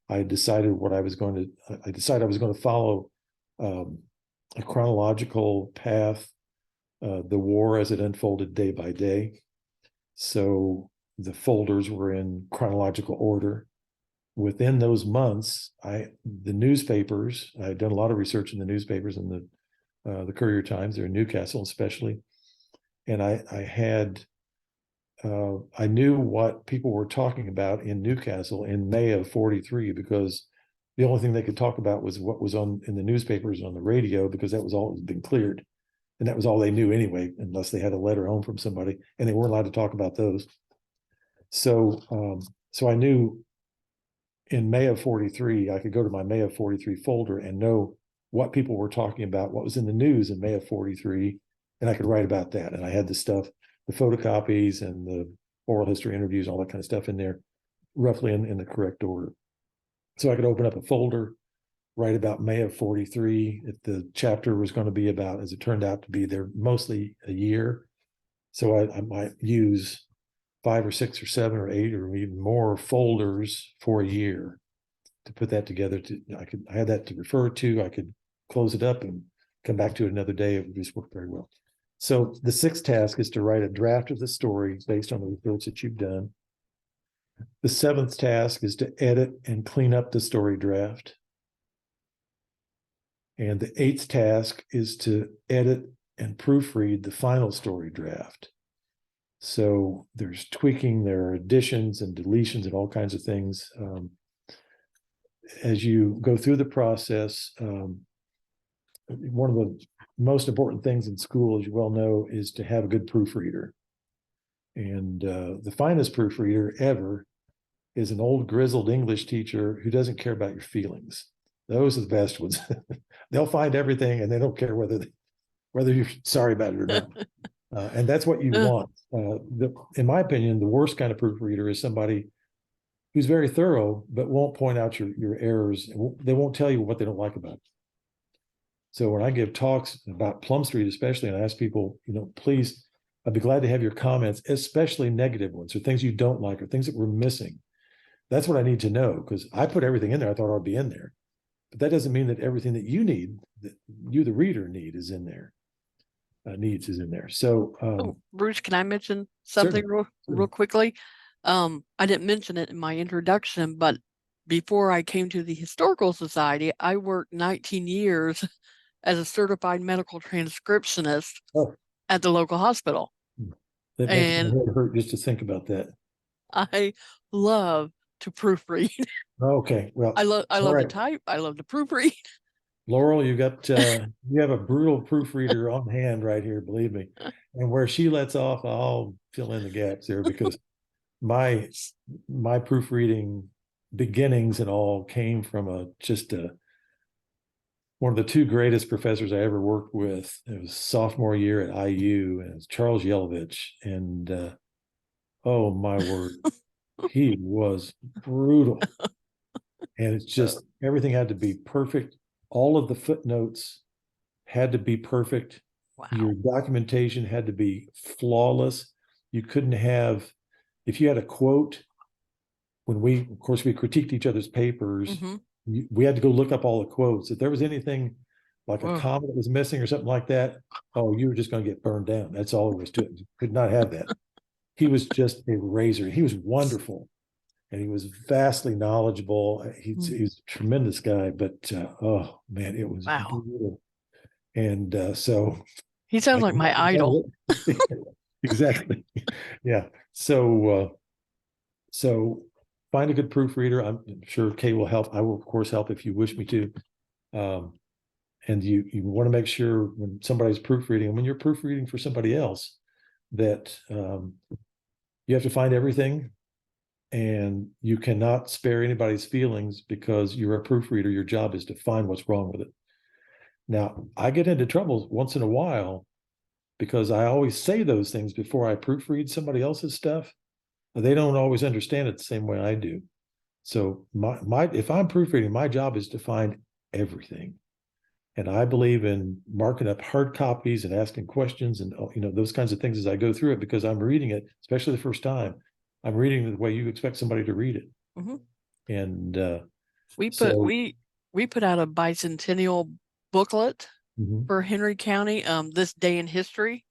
I decided I was going to follow a chronological path, the war as it unfolded day by day. So the folders were in chronological order. Within those months, the newspapers, I had done a lot of research in the newspapers and the Courier Times, they're in Newcastle especially. And I knew what people were talking about in Newcastle in May of 43, because the only thing they could talk about was what was in the newspapers and on the radio, because that was all that had been cleared. And that was all they knew anyway, unless they had a letter home from somebody, and they weren't allowed to talk about those. So I knew in May of 43, I could go to my May of 43 folder and know what people were talking about, what was in the news in May of 43, and I could write about that. And I had the stuff, the photocopies and the oral history interviews, all that kind of stuff in there, roughly in the correct order. So I could open up a folder, write about May of 43, if the chapter was going to be about, as it turned out to be, there mostly a year. So I might use 5 or 6 or 7 or 8 or even more folders for a year to put that together. I had that to refer to. I could close it up and come back to it another day. It would just work very well. So the 6th task is to write a draft of the story based on the research that you've done. The 7th task is to edit and clean up the story draft. And the 8th task is to edit and proofread the final story draft. So there's tweaking, there are additions and deletions and all kinds of things. As you go through the process, one of the most important things in school, as you well know, is to have a good proofreader. And the finest proofreader ever is an old grizzled English teacher who doesn't care about your feelings. Those are the best ones. They'll find everything and they don't care whether you're sorry about it or not. And that's what you want. In my opinion, the worst kind of proofreader is somebody who's very thorough, but won't point out your errors. They won't tell you what they don't like about it. So when I give talks about Plum Street, especially, and I ask people, please, I'd be glad to have your comments, especially negative ones or things you don't like or things that we're missing. That's what I need to know, because I put everything in there I thought ought to be in there. But that doesn't mean that everything that you need, that you, the reader, is in there. Is in there. So, Bruce, can I mention something real quickly? I didn't mention it in my introduction, but before I came to the Historical Society, I worked 19 years as a certified medical transcriptionist at the local hospital. That makes my head hurt just to think about that. I love to proofread. Okay, well, I love to type. I love to proofread. Laurel, you have a brutal proofreader on hand right here, believe me. And where she lets off, I'll fill in the gaps there, because my proofreading beginnings and all came from one of the 2 greatest professors I ever worked with. It was sophomore year at IU, and it's Charles Yelovich. And oh my word, he was brutal. And it's just, everything had to be perfect. All of the footnotes had to be perfect. Wow. Your documentation had to be flawless. You couldn't have, if you had a quote, when we critiqued each other's papers, we had to go look up all the quotes. If there was anything like a comma that was missing or something like that, you were just going to get burned down. That's all there was to it. You could not have that. He was just a razor. He was wonderful. And he was vastly knowledgeable. He's a tremendous guy, but oh man, it was brutal. And so he sounds like my idol. Exactly. Yeah. So find a good proofreader. I'm sure Kaye will help. I will, of course, help if you wish me to. And you want to make sure when somebody's proofreading, and when you're proofreading for somebody else, that you have to find everything, and you cannot spare anybody's feelings, because you're a proofreader. Your job is to find what's wrong with it. Now, I get into trouble once in a while because I always say those things before I proofread somebody else's stuff. They don't always understand it the same way I do. So if I'm proofreading, my job is to find everything. And I believe in marking up hard copies and asking questions and those kinds of things as I go through it, because I'm reading it, especially the first time. I'm reading it the way you expect somebody to read it. Mm-hmm. And we put out a bicentennial booklet for Henry County, this day in history,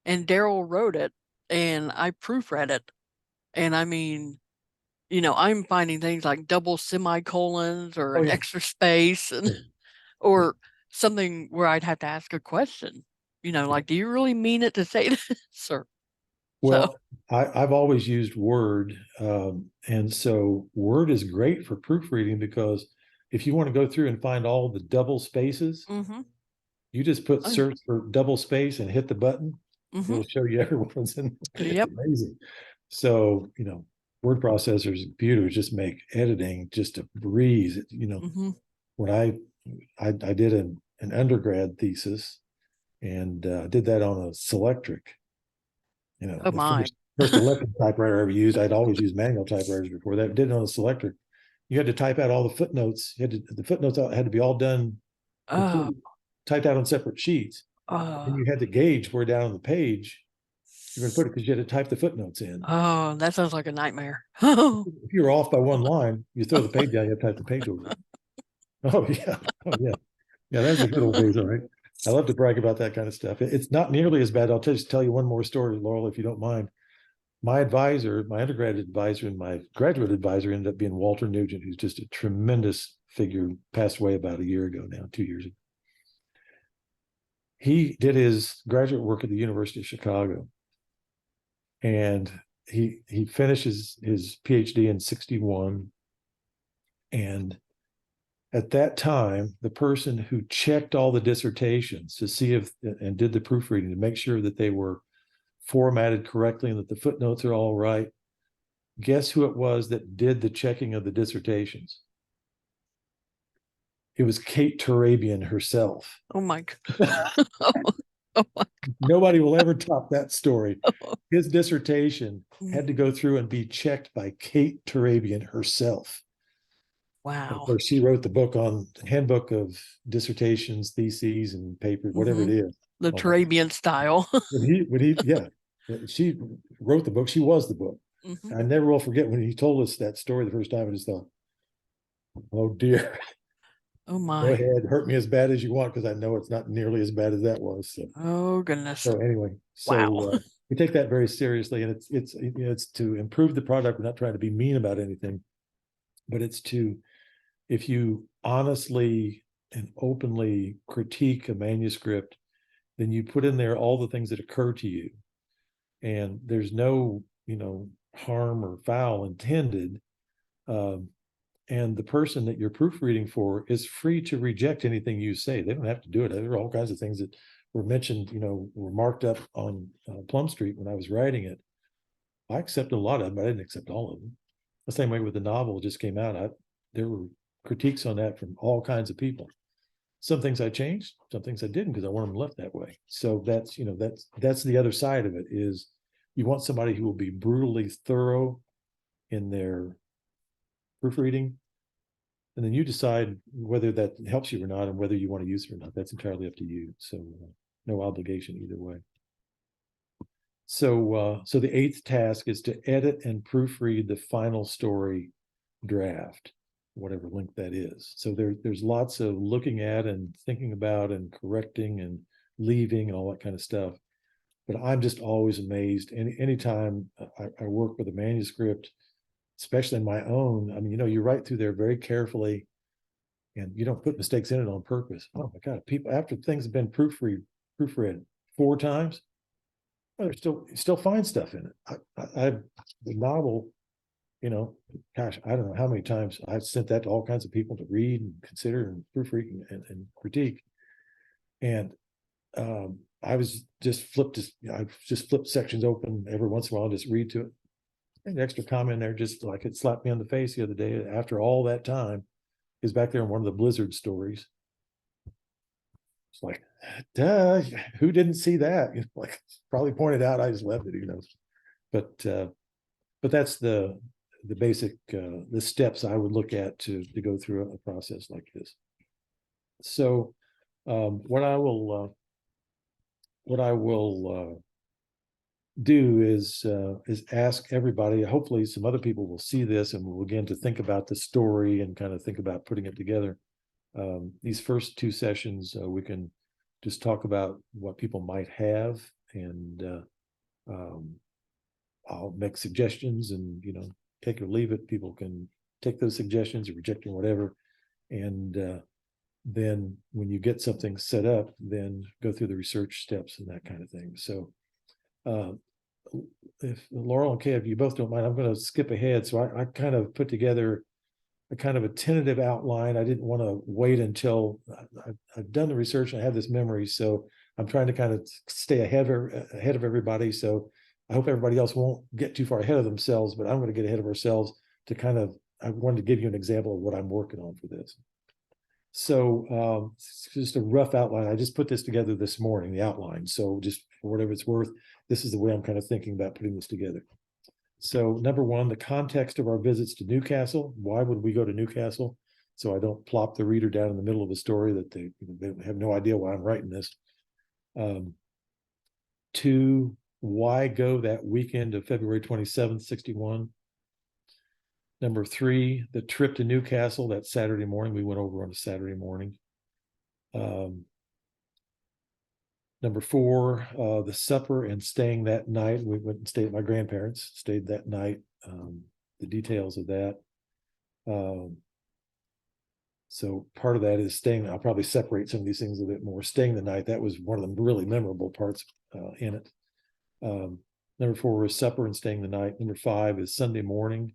and Daryl wrote it, and I proofread it. And I mean, I'm finding things like double semicolons or an extra space, and or something where I'd have to ask a question, like, do you really mean it to say this? Or well, I've always used Word, and so Word is great for proofreading, because if you want to go through and find all the double spaces, you just put search for double space and hit the button. It'll show you everyone's in. Yep. It's amazing. So, word processors and computers just make editing just a breeze. When I did an undergrad thesis, and did that on a Selectric, Oh my. first electric typewriter I ever used. I'd always used manual typewriters before that. Did it on a Selectric. You had to type out all the footnotes. The footnotes had to be all done, typed out on separate sheets. And you had to gauge where down on the page you're going to put it, because you had to type the footnotes in. Oh, that sounds like a nightmare. If you're off by one line, you throw the page down, you have to type the page over. Oh yeah. Oh yeah. Yeah, that's the good old days, all right. I love to brag about that kind of stuff. It's not nearly as bad. I'll just tell you one more story, Laurel, if you don't mind. My advisor, my undergraduate advisor, and my graduate advisor ended up being Walter Nugent, who's just a tremendous figure, passed away about a year ago now, 2 years ago. He did his graduate work at the University of Chicago, and he finishes his PhD in 1961. And at that time, the person who checked all the dissertations to see if and did the proofreading to make sure that they were formatted correctly and that the footnotes are all right, guess who it was that did the checking of the dissertations? It was Kate Turabian herself. Oh my God. Oh my God. Nobody will ever top that story. His dissertation had to go through and be checked by Kate Turabian herself. Wow. And of course, she wrote the book on Handbook of Dissertations, Theses, and Papers, whatever it is. The Turabian style. She wrote the book. She was the book. I never will forget when he told us that story the first time. I just thought, oh dear. Oh my. Go ahead, hurt me as bad as you want, because I know it's not nearly as bad as that was. So. Oh goodness. So anyway, we take that very seriously, and it's to improve the product. We're not trying to be mean about anything, but it's to, if you honestly and openly critique a manuscript, then you put in there all the things that occur to you, and there's no harm or foul intended. And the person that you're proofreading for is free to reject anything you say. They don't have to do it. There are all kinds of things that were mentioned, were marked up on Plum Street when I was writing it. I accepted a lot of them, but I didn't accept all of them. The same way with the novel just came out. There were critiques on that from all kinds of people. Some things I changed, some things I didn't, because I want them left that way. So that's the other side of it, is you want somebody who will be brutally thorough in their proofreading, and then you decide whether that helps you or not, and whether you want to use it or not. That's entirely up to you. So no obligation either way. So the 8th task is to edit and proofread the final story draft, whatever length that is. So there's lots of looking at and thinking about and correcting and leaving and all that kind of stuff. But I'm just always amazed. Anytime I work with a manuscript, especially in my own, I mean, you write through there very carefully, and you don't put mistakes in it on purpose. Oh my God, people, after things have been proofread 4 times, there's still find stuff in it. The novel, gosh, I don't know how many times I've sent that to all kinds of people to read and consider and proofread and critique. And I just flipped sections open every once in a while and just read to it. An extra comment there, just like it slapped me on the face the other day. After all that time, is back there in one of the Blizzard stories. It's like, duh, who didn't see that? Like, probably pointed out. I just left it, who knows? But that's the basic the steps I would look at to go through a process like this. So what I will do is ask everybody. Hopefully, some other people will see this and will begin to think about the story and kind of think about putting it together. These first two sessions, we can just talk about what people might have, and I'll make suggestions, and take or leave it. People can take those suggestions or reject them, whatever. And then when you get something set up, then go through the research steps and that kind of thing. So if Laurel and Kaye, if you both don't mind, I'm going to skip ahead. So I kind of put together a kind of a tentative outline. I didn't want to wait until I've done the research and I have this memory. So I'm trying to kind of stay ahead of everybody. So I hope everybody else won't get too far ahead of themselves, but I'm going to get ahead of ourselves to kind of, I wanted to give you an example of what I'm working on for this. So just a rough outline. I just put this together this morning, the outline. So just for whatever it's worth, this is the way I'm kind of thinking about putting this together. So number one, the context of our visits to Newcastle. Why would we go to Newcastle? So I don't plop the reader down in the middle of a story that they have no idea why I'm writing this. Two, why go that weekend of February 27th, 61? Number three, the trip to Newcastle that Saturday morning. We went over on a Saturday morning. Number four, the supper and staying that night. We went and stayed at my grandparents', stayed that night. The details of that. So part of that is staying. I'll probably separate some of these things a bit more. Staying the night, that was one of the really memorable parts in it. Number four is supper and staying the night. Number five is Sunday morning.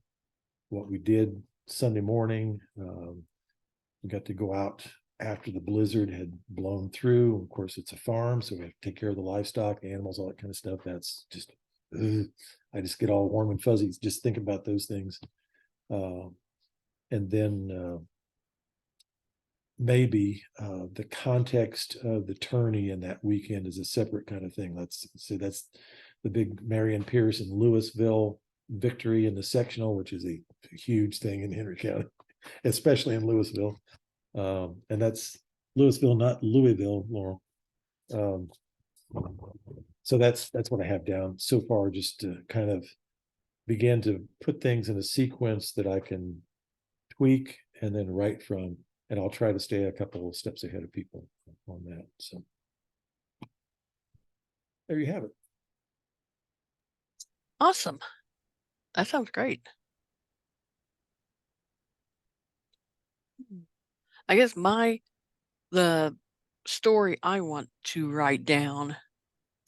What we did Sunday morning. We got to go out after the blizzard had blown through. Of course, it's a farm, so we have to take care of the livestock, the animals, all that kind of stuff. That's just, I just get all warm and fuzzy just thinking about those things. And then maybe the context of the tourney in that weekend is a separate kind of thing. Let's say that's the big Marion Pierce and Louisville victory in the sectional, which is a huge thing in Henry County, especially in Louisville. And that's Louisville, not Louisville, Laurel. So that's what I have down so far, just to kind of begin to put things in a sequence that I can tweak and then write from, and I'll try to stay a couple of steps ahead of people on that. So there you have it. Awesome. That sounds great. I guess the story I want to write down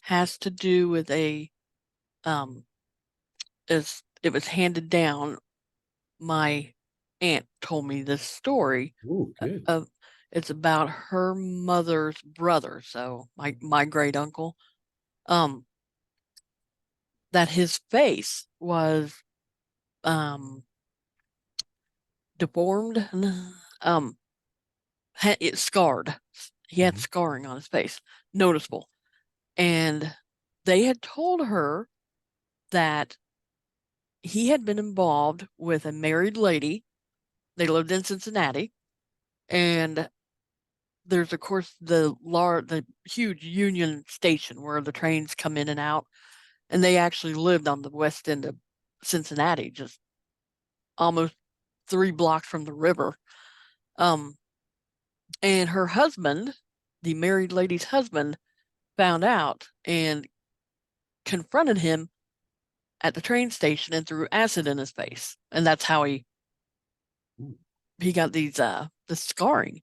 has to do with as it was handed down. My aunt told me this story. Ooh, good. It's about her mother's brother, so my great uncle. That his face was deformed, it's scarred. He had scarring on his face, noticeable. And they had told her that he had been involved with a married lady. They lived in Cincinnati, and there's of course the huge Union Station where the trains come in and out, and they actually lived on the west end of Cincinnati, just almost 3 blocks from the river. And her husband, the married lady's husband, found out and confronted him at the train station and threw acid in his face, and that's how he got these the scarring.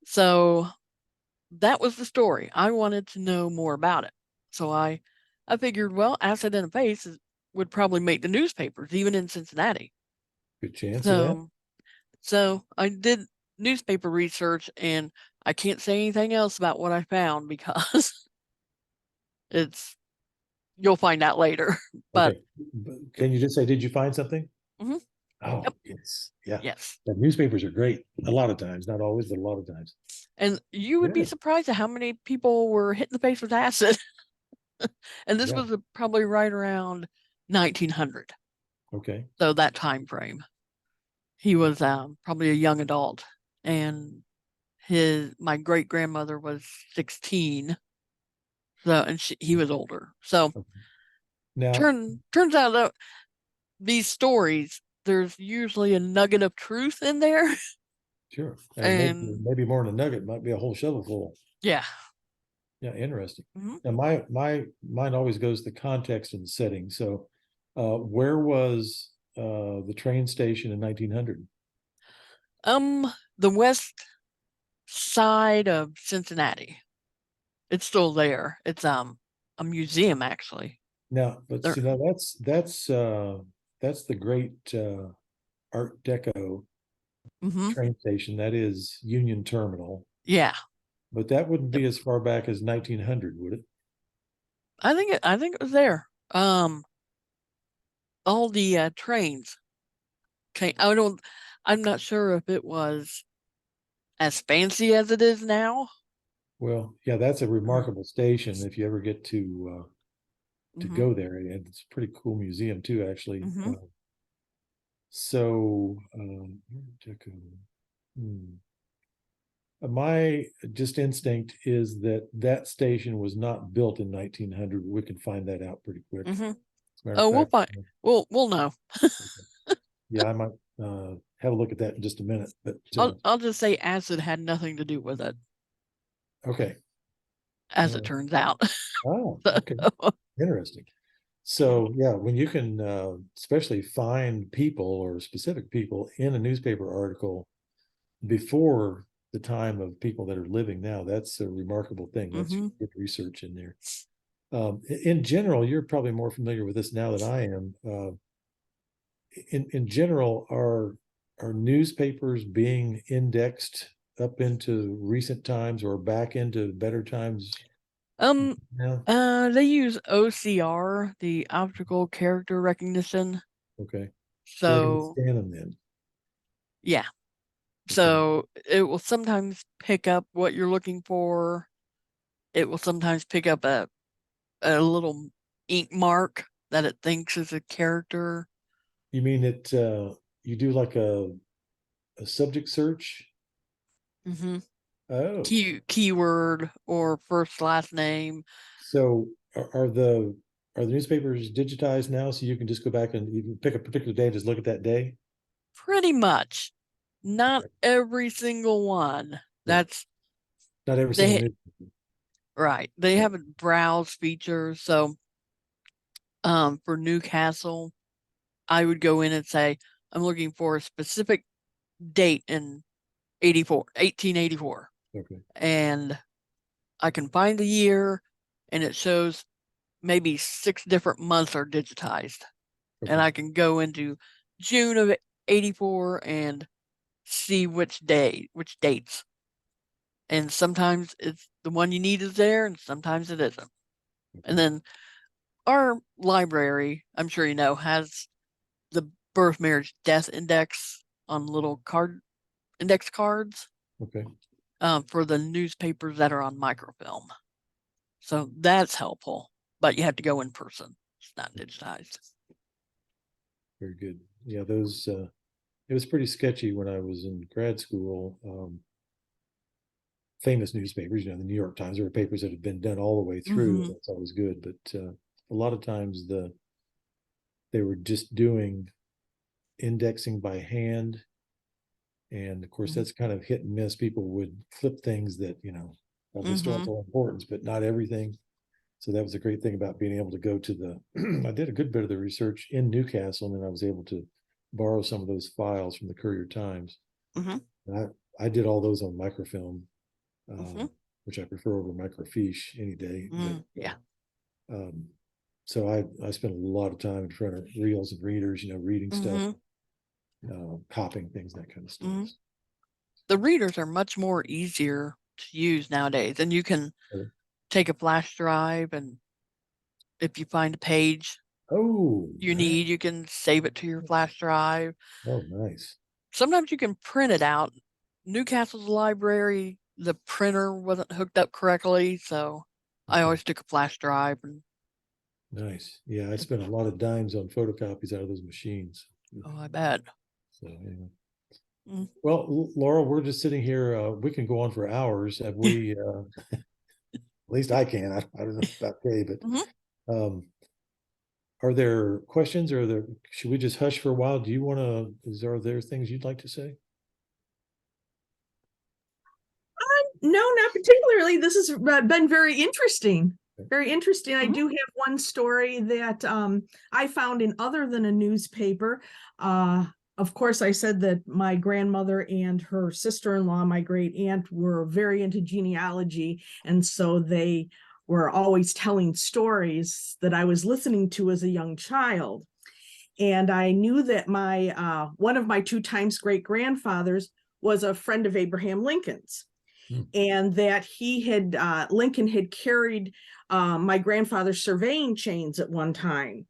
So that was the story. I wanted to know more about it, so I figured, well, acid in the face would probably make the newspapers, even in Cincinnati. Good chance of that. So I did newspaper research, and I can't say anything else about what I found because you'll find out later. But okay. Can you just say, did you find something? Mhm. Oh, Yep. yes. Yeah. Yes. The newspapers are great. A lot of times, not always, but a lot of times. And you would be surprised at how many people were hit in the face with acid. And this was probably right around 1900. Okay. So that time frame. He was probably a young adult, and my great grandmother was 16. So, and he was older. So now turns out that these stories, there's usually a nugget of truth in there. Sure. And maybe more than a nugget, might be a whole shovel full. Yeah. Yeah, interesting. Mm-hmm. Now mine always goes to the context and the setting. So where was the train station in 1900? The west side of Cincinnati. It's still there. It's a museum actually. Now, but There. see, now that's the great Art Deco Mm-hmm. train station. That is Union Terminal. Yeah. But that wouldn't be as far back as 1900, would it? I think it was there. All the trains. Okay, I'm not sure if it was as fancy as it is now. Well, yeah, that's a remarkable station. If you ever get to Mm-hmm. go there, and it's a pretty cool museum too, actually. Mm-hmm. My just instinct is that that station was not built in 1900. We can find that out pretty quick. Mm-hmm. Oh, we'll find. We'll know. Yeah, I might have a look at that in just a minute. But I'll just say acid had nothing to do with it. Okay. As it turns out. Oh, okay. Interesting. So yeah, when you can especially find people or specific people in a newspaper article before the time of people that are living now, that's a remarkable thing. That's good research in there. In general, you're probably more familiar with this now than I am. In general, are newspapers being indexed up into recent times or back into better times? They use OCR, the optical character recognition. Okay. So they can scan them then. Yeah. Okay. So it will sometimes pick up what you're looking for. It will sometimes pick up a little ink mark that it thinks is a character. You mean it you do like a subject search? Mm-hmm. Oh. Keyword or first last name. So are the newspapers digitized now, so you can just go back and you can pick a particular day and just look at that day? Pretty much. Not every single one. That's not every single newspaper. Right. They have a browse feature. So for Newcastle, I would go in and say, I'm looking for a specific date in 1884. Okay. And I can find the year, and it shows maybe 6 different months are digitized. Okay. And I can go into June of 84 and see which dates. And sometimes it's the one you need is there, and sometimes it isn't. Okay. And then our library, I'm sure you know, has the birth, marriage, death index on little index cards. Okay. For the newspapers that are on microfilm. So that's helpful, but you have to go in person. It's not digitized. Very good. Yeah, those it was pretty sketchy when I was in grad school. Famous newspapers, the New York Times, there were papers that had been done all the way through. That's always good, but a lot of times they were just doing indexing by hand, and of course that's kind of hit and miss. People would flip things that of historical importance, but not everything. So that was a great thing about being able to go to the I did a good bit of the research in Newcastle, and then I was able to borrow some of those files from the Courier Times. I did all those on microfilm, which I prefer over microfiche any day. But, so I spent a lot of time in front of reels and readers, reading stuff, copying things, that kind of stuff. the readers are much more easier to use nowadays, and you can take a flash drive, and if you find a page you need, you can save it to your flash drive. Oh, nice. Sometimes you can print it out. Newcastle's library, the printer wasn't hooked up correctly, so I always took a flash drive. And nice. Yeah, I spent a lot of dimes on photocopies out of those machines. oh, I bet. So anyway. Well, Laura, we're just sitting here. We can go on for hours. Have we? At least I can. I don't know about Kaye, but are there questions, or should we just hush for a while? Do you want to? Are there things you'd like to say? No, not particularly. This has been very interesting. Very interesting. I do have one story that I found in other than a newspaper. Of course, I said that my grandmother and her sister-in-law, my great aunt, were very into genealogy. And so they were always telling stories that I was listening to as a young child. And I knew that my one of my 2 times great-grandfathers was a friend of Abraham Lincoln's. And that he had, Lincoln had carried my grandfather's surveying chains at one time.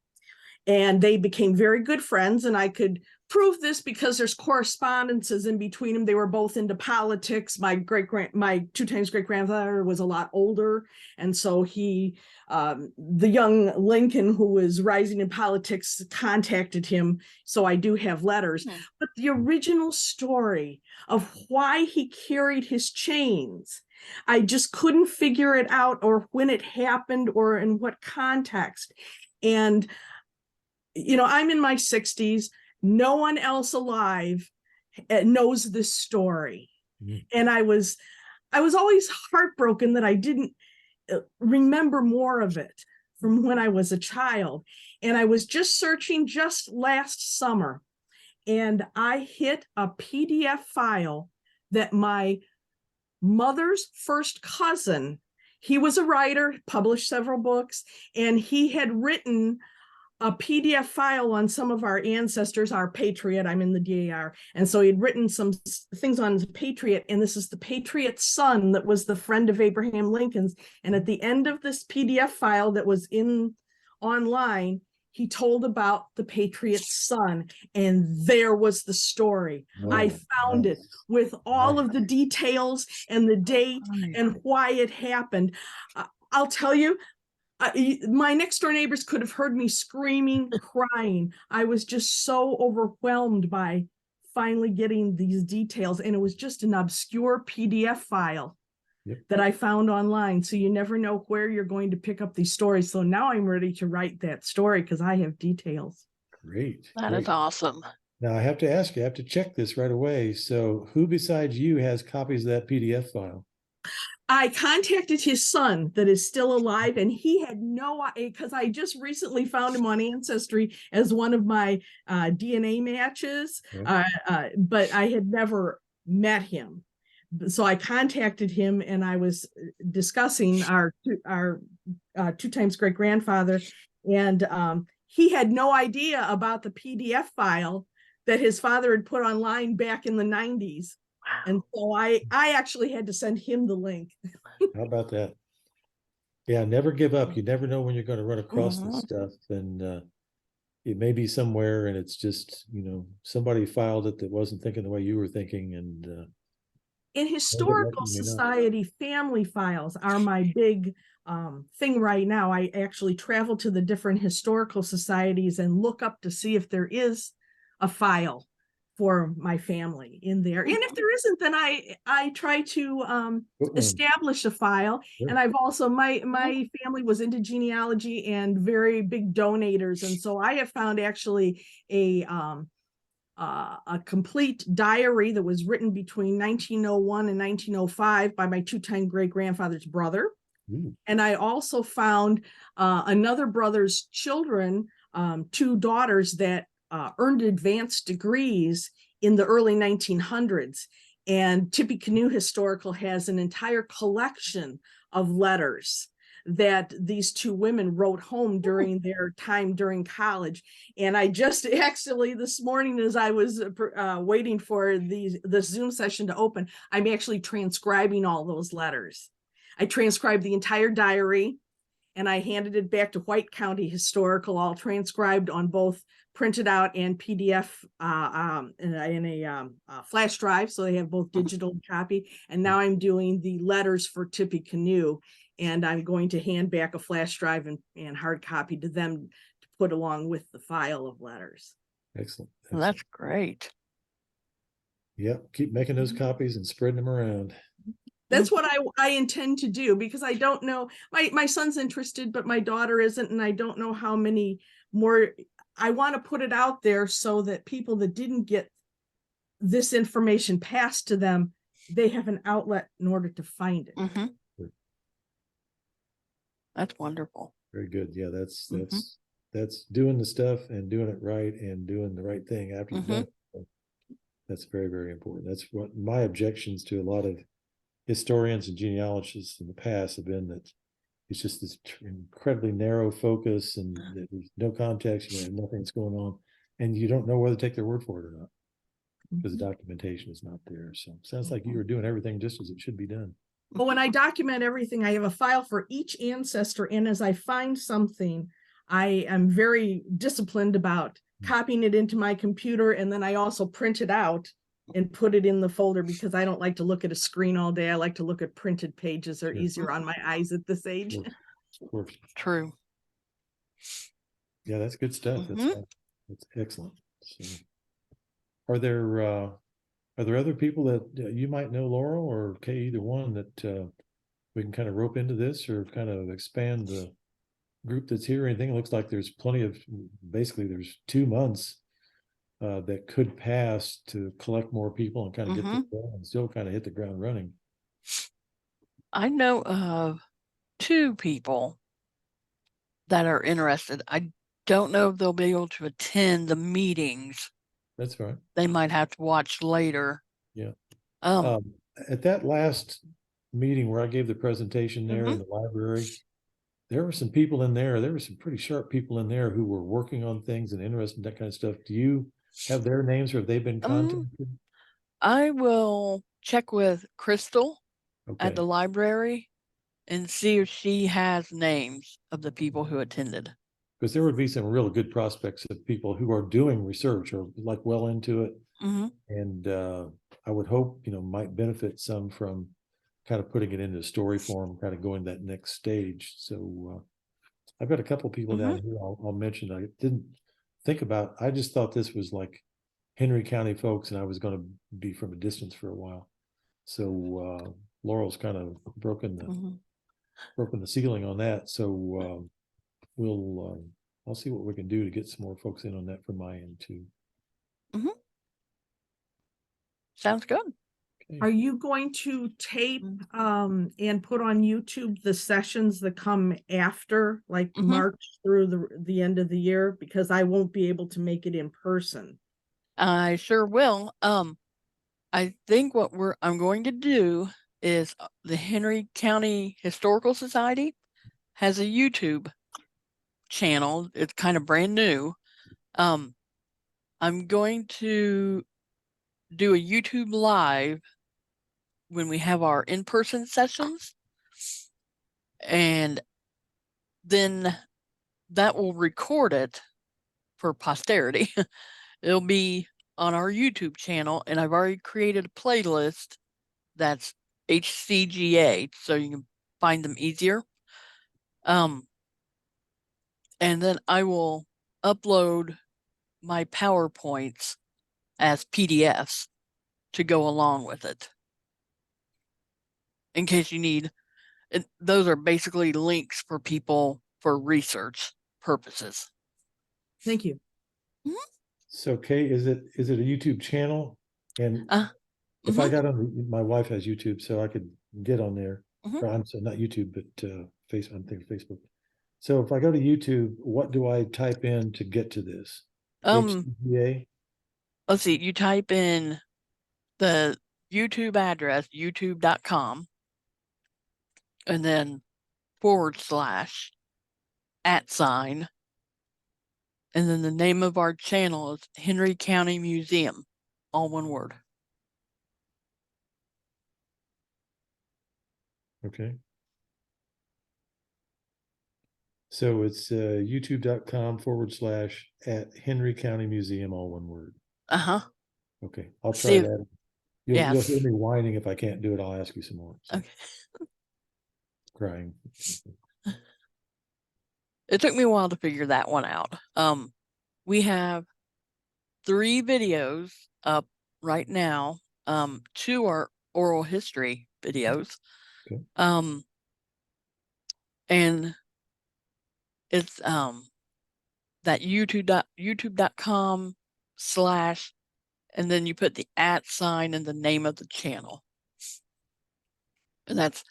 And they became very good friends. And I could prove this because there's correspondences in between them. They were both into politics. My 2 times great-grandfather was a lot older. And so he, the young Lincoln who was rising in politics, contacted him. So I do have letters. But the original story of why he carried his chains, I just couldn't figure it out, or when it happened, or in what context. And, you know, I'm in my 60s. No one else alive knows this story. And I was always heartbroken that I didn't remember more of it from when I was a child. And I was just searching just last summer, and I hit a PDF file that my mother's first cousin, he was a writer, published several books, and he had written a PDF file on some of our ancestors, our Patriot. I'm in the DAR. And so he'd written some things on the Patriot, and this is the Patriot's son that was the friend of Abraham Lincoln's. And at the end of this PDF file that was online, he told about the Patriot's son, and there was the story. I found it with all of the details and the date and why it happened. I'll tell you, my next door neighbors could have heard me screaming, crying. I was just so overwhelmed by finally getting these details. And it was just an obscure PDF file that I found online. So you never know where you're going to pick up these stories. So now I'm ready to write that story because I have details. Great. That is awesome. Now I have to ask you, I have to check this right away. So who besides you has copies of that PDF file? I contacted his son that is still alive, and he had no idea, because I just recently found him on Ancestry as one of my DNA matches, but I had never met him. So I contacted him, and I was discussing our 2 times great-grandfather, and he had no idea about the PDF file that his father had put online back in the 90s. And so I actually had to send him the link. How about that? Yeah, never give up. You never know when you're going to run across this stuff. And it may be somewhere, and it's just, you know, somebody filed it that wasn't thinking the way you were thinking. And in Historical Society, family files are my big thing right now. I actually travel to the different historical societies and look up to see if there is a file for my family in there. And if there isn't, then I try to establish a file. And I've also, my family was into genealogy and very big donators. And so I have found actually a complete diary that was written between 1901 and 1905 by my 2-time great-grandfather's brother. And I also found another brother's children, 2 daughters that earned advanced degrees in the early 1900s. And Tippecanoe Historical has an entire collection of letters that these two women wrote home during their time during college. And I just actually this morning, as I was waiting for the Zoom session to open, I'm actually transcribing all those letters. I transcribed the entire diary and I handed it back to White County Historical, all transcribed on both printed out and PDF in a flash drive. So they have both digital copy. And now I'm doing the letters for Tippecanoe, and I'm going to hand back a flash drive and hard copy to them to put along with the file of letters. Excellent. Well, that's great. Yep. Keep making those copies and spreading them around. That's what I intend to do, because I don't know, my son's interested, but my daughter isn't. And I don't know how many more. I want to put it out there so that people that didn't get this information passed to them, they have an outlet in order to find it. Mm-hmm. That's wonderful. Very good. Yeah, that's doing the stuff and doing it right and doing the right thing after you've done it. That's very, very important. That's what my objections to a lot of historians and genealogists in the past have been, that it's just this incredibly narrow focus and there's no context, nothing's going on, and you don't know whether to take their word for it or not because the documentation is not there. So it sounds like you were doing everything just as it should be done. But when I document everything, I have a file for each ancestor, and as I find something, I am very disciplined about copying it into my computer, and then I also print it out and put it in the folder, because I don't like to look at a screen all day. I like to look at printed pages. They're easier on my eyes at this age. Of course. True. Yeah, that's good stuff. That's excellent. So, are there other people that you might know, Laurel or Kay, either one, that we can kind of rope into this or kind of expand the group that's here? Anything? It looks like there's plenty of, basically there's 2 months that could pass to collect more people and kind of get the and still kind of hit the ground running. I know of 2 people that are interested. I don't know if they'll be able to attend the meetings. That's fine. They might have to watch later. Yeah. At that last meeting where I gave the presentation there in the library, there were some people in there. There were some pretty sharp people in there who were working on things and interested in that kind of stuff. Do you have their names, or have they been contacted? I will check with Crystal at the library and see if she has names of the people who attended. Because there would be some real good prospects of people who are doing research or like well into it. And I would hope, might benefit some from kind of putting it into story form, kind of going that next stage. So I've got a couple of people down here I'll mention. I didn't think about, I just thought this was like Henry County folks, and I was going to be from a distance for a while. So Laurel's kind of broken the ceiling on that. So I'll see what we can do to get some more folks in on that from my end too. Sounds good. Okay. Are you going to tape and put on YouTube the sessions that come after, like March through the end of the year? Because I won't be able to make it in person. I sure will. I think what I'm going to do is the Henry County Historical Society has a YouTube channel. It's kind of brand new. I'm going to do a YouTube live when we have our in-person sessions, and then that will record it for posterity. It'll be on our YouTube channel, and I've already created a playlist that's HCGA, so you can find them easier. And then I will upload my PowerPoints as PDFs to go along with it. In case you need, those are basically links for people for research purposes. Thank you. So Kay, is it a YouTube channel? And if I got on, my wife has YouTube, so I could get on there. I'm so not YouTube, but I'm thinking Facebook. So if I go to YouTube, what do I type in to get to this? HCGA? Let's see, you type in the YouTube address, youtube.com, and then /@, and then the name of our channel is Henry County Museum, all one word. Okay. So it's youtube.com/@Henry County Museum, all one word. Okay, I'll try that. You'll hear me whining. If I can't do it, I'll ask you some more. So. Okay. Crying. It took me a while to figure that one out. We have 3 videos up right now. 2 are oral history videos. Okay. And it's that youtube.com/ and then you put the @ and the name of the channel. And that's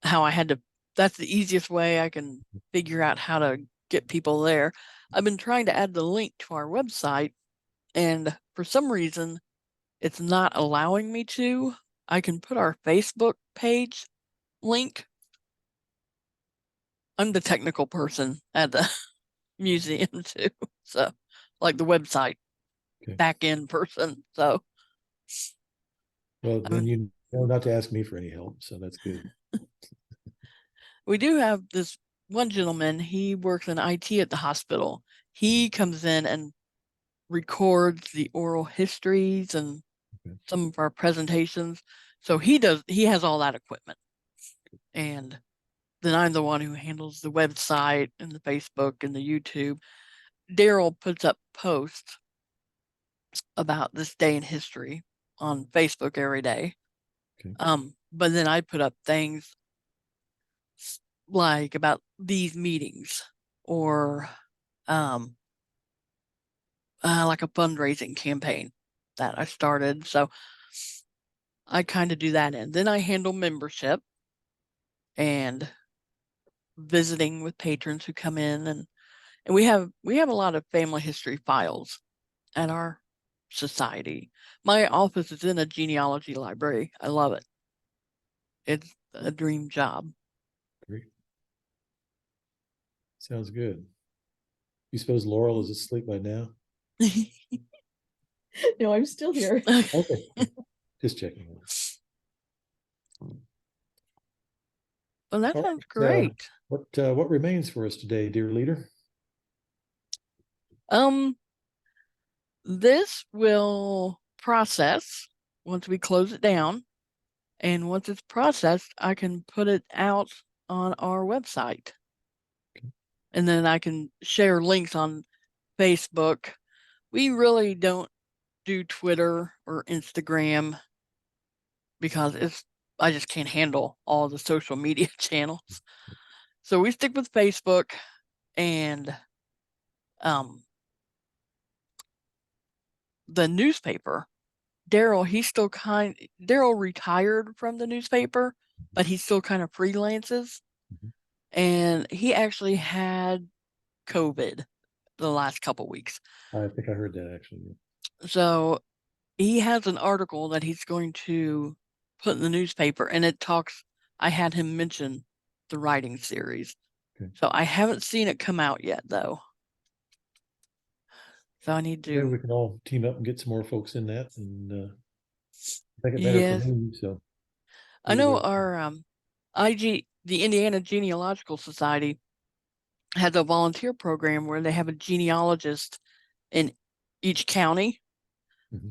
how that's the easiest way I can figure out how to get people there. I've been trying to add the link to our website, and for some reason it's not allowing me to. I can put our Facebook page link. I'm the technical person at the museum too. So like the website back end person. So well, then you know not to ask me for any help. So that's good. We do have this one gentleman, he works in IT at the hospital. He comes in and records the oral histories and some of our presentations. So he has all that equipment. And then I'm the one who handles the website and the Facebook and the YouTube. Daryl puts up posts about this day in history on Facebook every day. Okay. But then I put up things like about these meetings or like a fundraising campaign that I started. So I kind of do that. And then I handle membership and visiting with patrons who come in, and we have a lot of family history files at our society. My office is in a genealogy library. I love it. It's a dream job. Great. Sounds good. You suppose Laurel is asleep by now? No, I'm still here. Okay. Just checking. Well, that sounds great. What remains for us today, dear leader? This will process once we close it down, and once it's processed, I can put it out on our website. Okay. And then I can share links on Facebook. We really don't do Twitter or Instagram because I just can't handle all the social media channels. So we stick with Facebook and the newspaper. Daryl retired from the newspaper, but he still kind of freelances. And he actually had COVID the last couple weeks. I think I heard that actually. So he has an article that he's going to put in the newspaper, and I had him mention the writing series. Okay. So I haven't seen it come out yet though. So I need to. Maybe we can all team up and get some more folks in that and make it better for me. So I know our the Indiana Genealogical Society has a volunteer program where they have a genealogist in each county.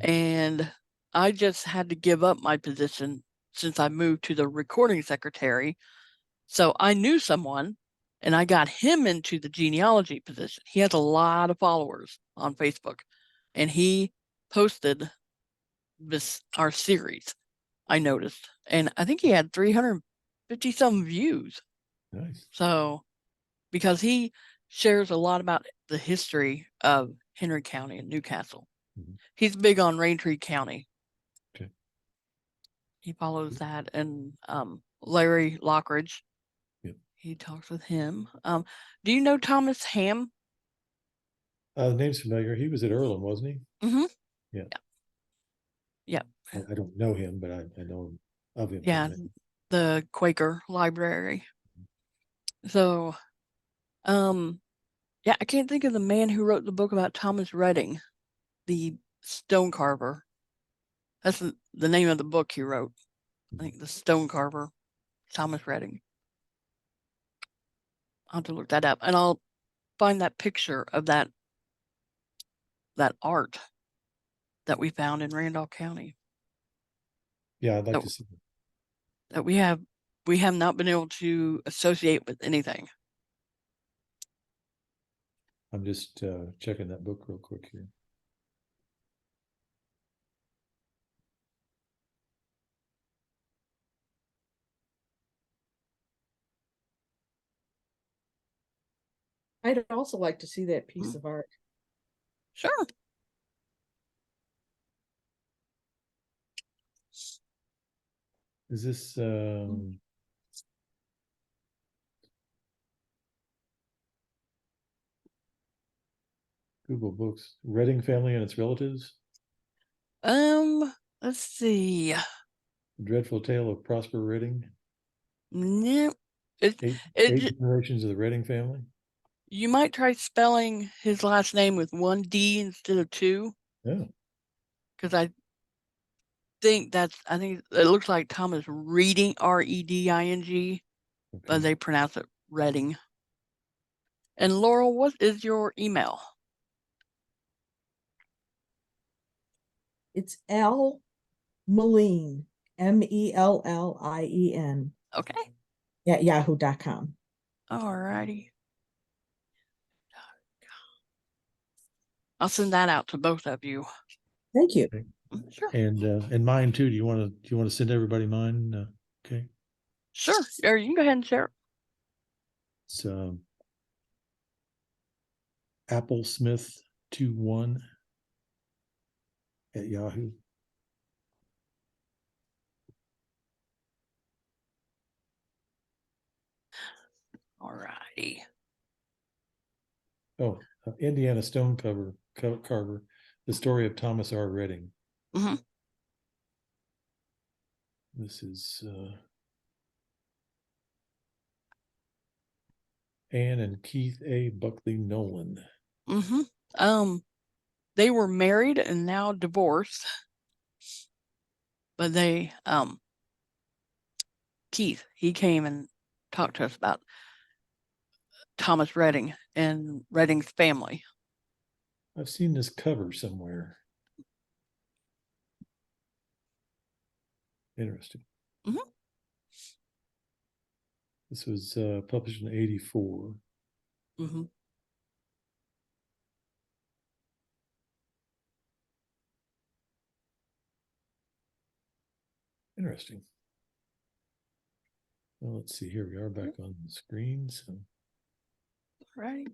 And I just had to give up my position since I moved to the recording secretary. So I knew someone and I got him into the genealogy position. He has a lot of followers on Facebook and he posted our series, I noticed. And I think he had 350 some views. Nice. So because he shares a lot about the history of Henry County and Newcastle. He's big on Raintree County. Okay. He follows that, and Larry Lockridge. Yep. He talks with him. Do you know Thomas Ham? The name's familiar. He was at Earlham, wasn't he? Mm-hmm. Yeah. Yeah. I don't know him, but I know of him. Yeah, the Quaker Library. So, yeah, I can't think of the man who wrote the book about Thomas Redding, the stone carver. That's the name of the book he wrote. I think the stone carver, Thomas Redding. I'll have to look that up, and I'll find that picture of that art that we found in Randolph County. Yeah, I'd like to see that we have not been able to associate with anything. I'm just checking that book real quick here. I'd also like to see that piece of art. Sure. Is this Google Books, Redding family and its relatives? Let's see. The Dreadful Tale of Prosper Redding. No, Eight generations of the Redding family. You might try spelling his last name with 1 D instead of 2. Yeah. Because I think it looks like Thomas Reading, Reding, okay. But they pronounce it Redding. And Laurel, what is your email? It's L Mellien, Mellien. Okay. At yahoo.com. All righty. I'll send that out to both of you. Thank you. Okay. Sure. And mine too. Do you want to send everybody mine? Okay. Sure. Or you can go ahead and share it. It's Applesmith21 at Yahoo. All righty. Oh, Indiana Stone Carver, the story of Thomas R. Redding. Mm-hmm. This is Anne and Keith A. Buckley Nolan. Mm-hmm. They were married and now divorced. But they, Keith, he came and talked to us about Thomas Redding and Redding's family. I've seen this cover somewhere. Interesting. Mm-hmm. This was published in '84. Mm-hmm. Interesting. Well, let's see. Here we are back on the screen. So, Right.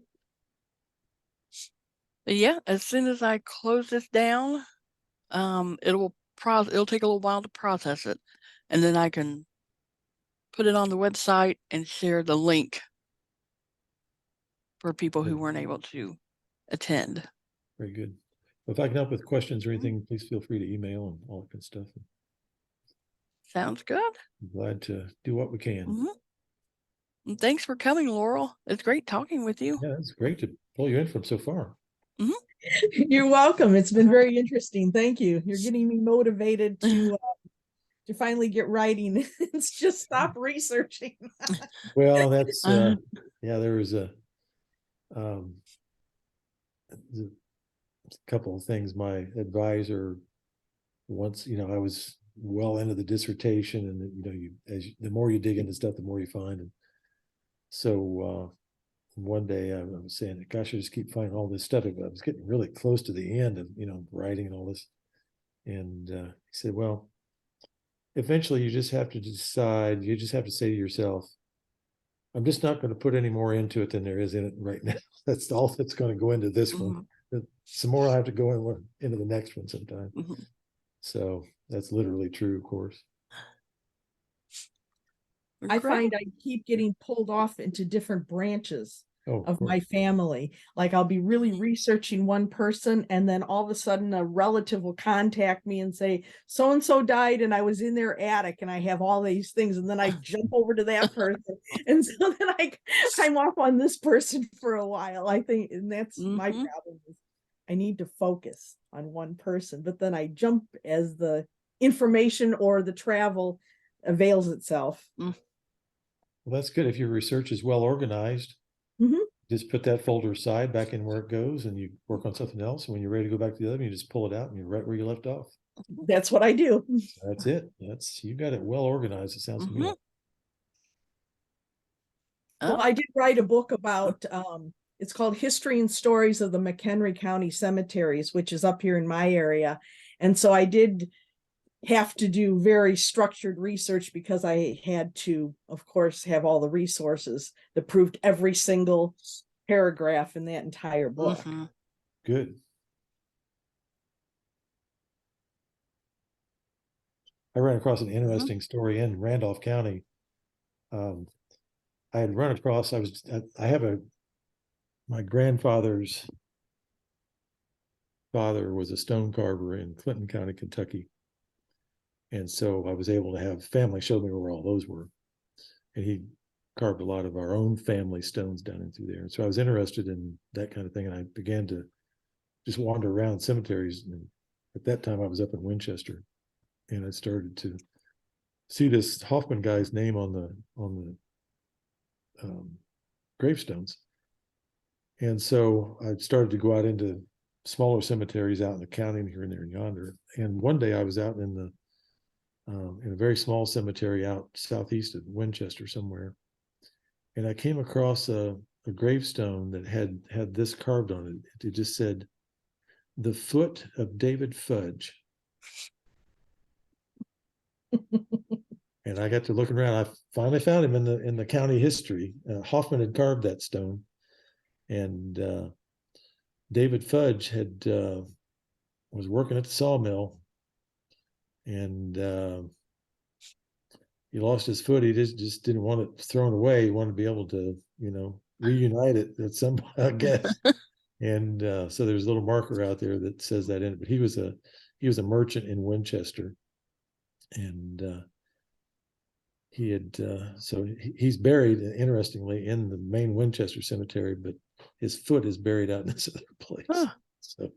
Yeah, as soon as I close this down, it'll take a little while to process it, and then I can put it on the website and share the link for people who weren't able to attend. Very good. If I can help with questions or anything, please feel free to email and all that good stuff. Sounds good. I'm glad to do what we can. Mm-hmm. And thanks for coming, Laurel. It's great talking with you. Yeah, it's great to pull you in from so far. Mm-hmm. You're welcome. It's been very interesting. Thank you. You're getting me motivated to finally get writing. It's just stop researching. Well, that's yeah. There was a couple of things. My advisor, once I was well into the dissertation, and the more you dig into stuff, the more you find. And so one day I was saying, gosh, I just keep finding all this stuff. I was getting really close to the end of writing and all this. And he said, well, eventually you just have to decide. You just have to say to yourself, I'm just not going to put any more into it than there is in it right now. That's all that's going to go into this one. Some more I have to go into the next one sometime. Mm-hmm. So that's literally true, of course. I find I keep getting pulled off into different branches of my family. Like I'll be really researching one person, and then all of a sudden a relative will contact me and say, so and so died and I was in their attic and I have all these things, and then I jump over to that person. And so then I'm off on this person for a while, I think. And that's my problem, is I need to focus on one person, but then I jump as the information or the travel avails itself. Well, that's good. If your research is well organized, just put that folder aside, back in where it goes, and you work on something else. And when you're ready to go back to the other, you just pull it out and you're right where you left off. That's what I do. That's it. You got it well organized. It sounds to me like. Well, I did write a book about it's called History and Stories of the McHenry County Cemeteries, which is up here in my area. And so I did have to do very structured research, because I had to, of course, have all the resources that proved every single paragraph in that entire book. Good. I ran across an interesting story in Randolph County. I had run across, my grandfather's father was a stone carver in Clinton County, Kentucky. And so I was able to have family show me where all those were. And he carved a lot of our own family stones down in through there. And so I was interested in that kind of thing. And I began to just wander around cemeteries. And at that time I was up in Winchester, and I started to see this Hoffman guy's name on the gravestones. And so I started to go out into smaller cemeteries out in the county, and here and there and yonder. And one day I was out in a very small cemetery out southeast of Winchester somewhere, and I came across a gravestone that had this carved on it. It just said, "The foot of David Fudge." And I got to looking around. I finally found him in the county history. Hoffman had carved that stone, and David Fudge was working at the sawmill, and he lost his foot. He just didn't want it thrown away. He wanted to be able to, reunite it at some point, I guess. And so there's a little marker out there that says that in it. But he was a merchant in Winchester, and he's buried, interestingly, in the main Winchester cemetery, but his foot is buried out in this other place. So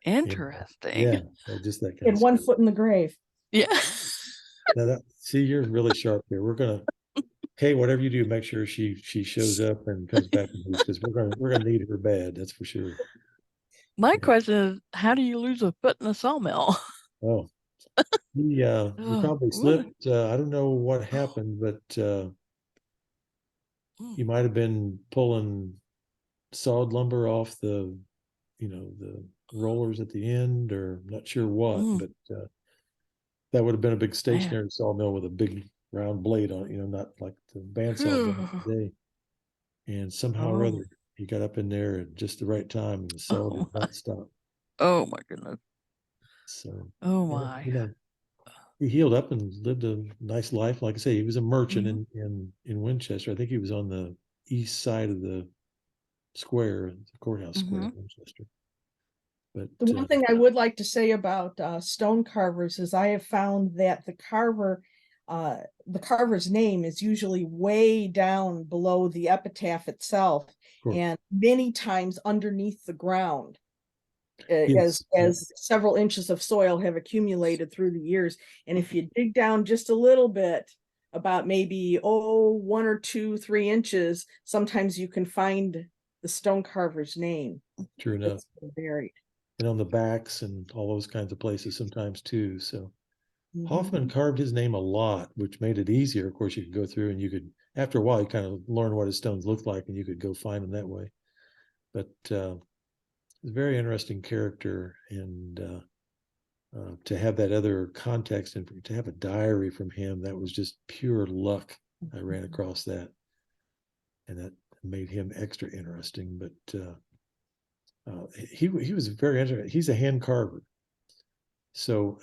interesting. Just that kind of one foot in the grave. Yeah. See, you're really sharp here. We're gonna, Kaye, whatever you do, make sure she shows up and comes back, because we're gonna need her bad. That's for sure. My question is, how do you lose a foot in a sawmill? Oh, he probably slipped. I don't know what happened, but he might have been pulling sawed lumber off the rollers at the end, or not sure what, but that would have been a big stationary sawmill with a big round blade on it, not like the bandsaw today. And somehow or other, he got up in there at just the right time, and the saw did not stop. Oh my goodness. So, my. He healed up and lived a nice life. Like I say, he was a merchant in Winchester. I think he was on the east side of the square, the courthouse square in Winchester. But the one thing I would like to say about stone carvers is I have found that the carver's name is usually way down below the epitaph itself, and many times underneath the ground, as several inches of soil have accumulated through the years. And if you dig down just a little bit, about maybe 1 or 2, 3 inches, sometimes you can find the stone carver's name. True enough. Buried. And on the backs and all those kinds of places sometimes too. So Hoffman carved his name a lot, which made it easier. Of course, you could go through and you could, after a while, you kind of learn what his stones looked like, and you could go find them that way. But he's a very interesting character, and to have that other context and to have a diary from him, that was just pure luck. I ran across that, and that made him extra interesting. But he was very interesting. He's a hand carver. So,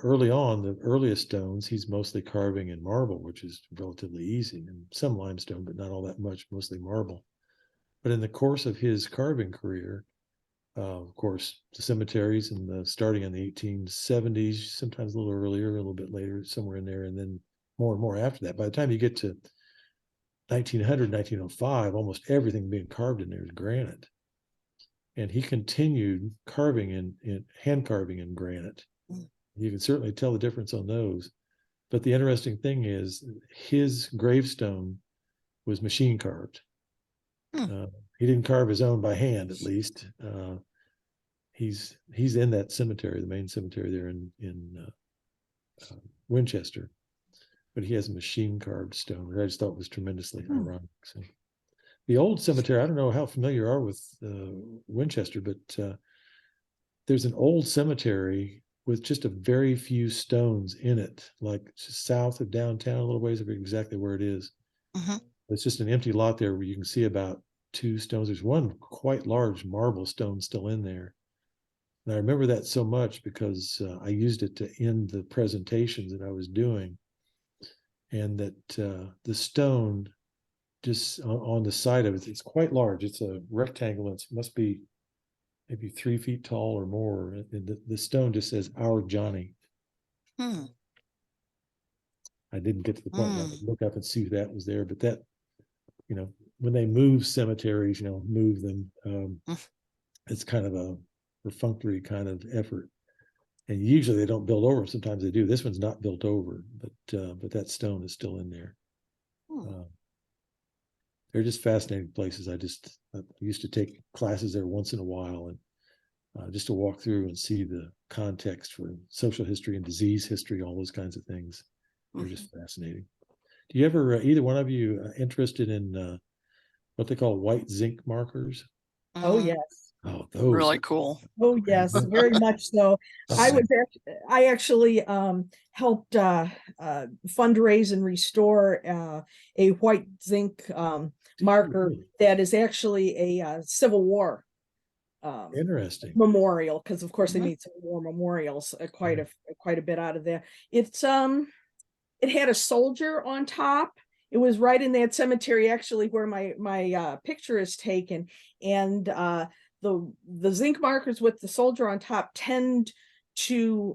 early on, the earliest stones, he's mostly carving in marble, which is relatively easy, and some limestone, but not all that much, mostly marble. But in the course of his carving career, of course, the cemeteries and starting in the 1870s, sometimes a little earlier, a little bit later, somewhere in there, and then more and more after that. By the time you get to 1900, 1905, almost everything being carved in there is granite. And he continued carving in hand carving in granite. You can certainly tell the difference on those. But the interesting thing is his gravestone was machine carved. He didn't carve his own by hand, at least. He's in that cemetery, the main cemetery there in Winchester, but he has a machine carved stone, which I just thought was tremendously ironic. So the old cemetery, I don't know how familiar you are with Winchester, but there's an old cemetery with just a very few stones in it, like just south of downtown, a little ways. I forget exactly where it is. It's just an empty lot there where you can see about 2 stones. There's one quite large marble stone still in there. And I remember that so much because I used it to end the presentations that I was doing. And that the stone just on the side of it, it's quite large. It's a rectangle. It must be maybe 3 feet tall or more. And the stone just says, "Our Johnny." I didn't get to the point where I could look up and see who that was there, but that, when they move cemeteries, move them, it's kind of a perfunctory kind of effort. And usually they don't build over them. Sometimes they do. This one's not built over, but that stone is still in there. They're just fascinating places. I used to take classes there once in a while, and just to walk through and see the context for social history and disease history, all those kinds of things. They're just fascinating. Do you ever, either one of you, interested in what they call white zinc markers? Oh, yes. Oh, those really cool. Oh, yes, very much so. I actually helped fundraise and restore a white zinc marker that is actually a Civil War interesting memorial, because of course they made Civil War memorials quite a bit out of there. It had a soldier on top. It was right in that cemetery, actually, where my picture is taken, and the zinc markers with the soldier on top tend to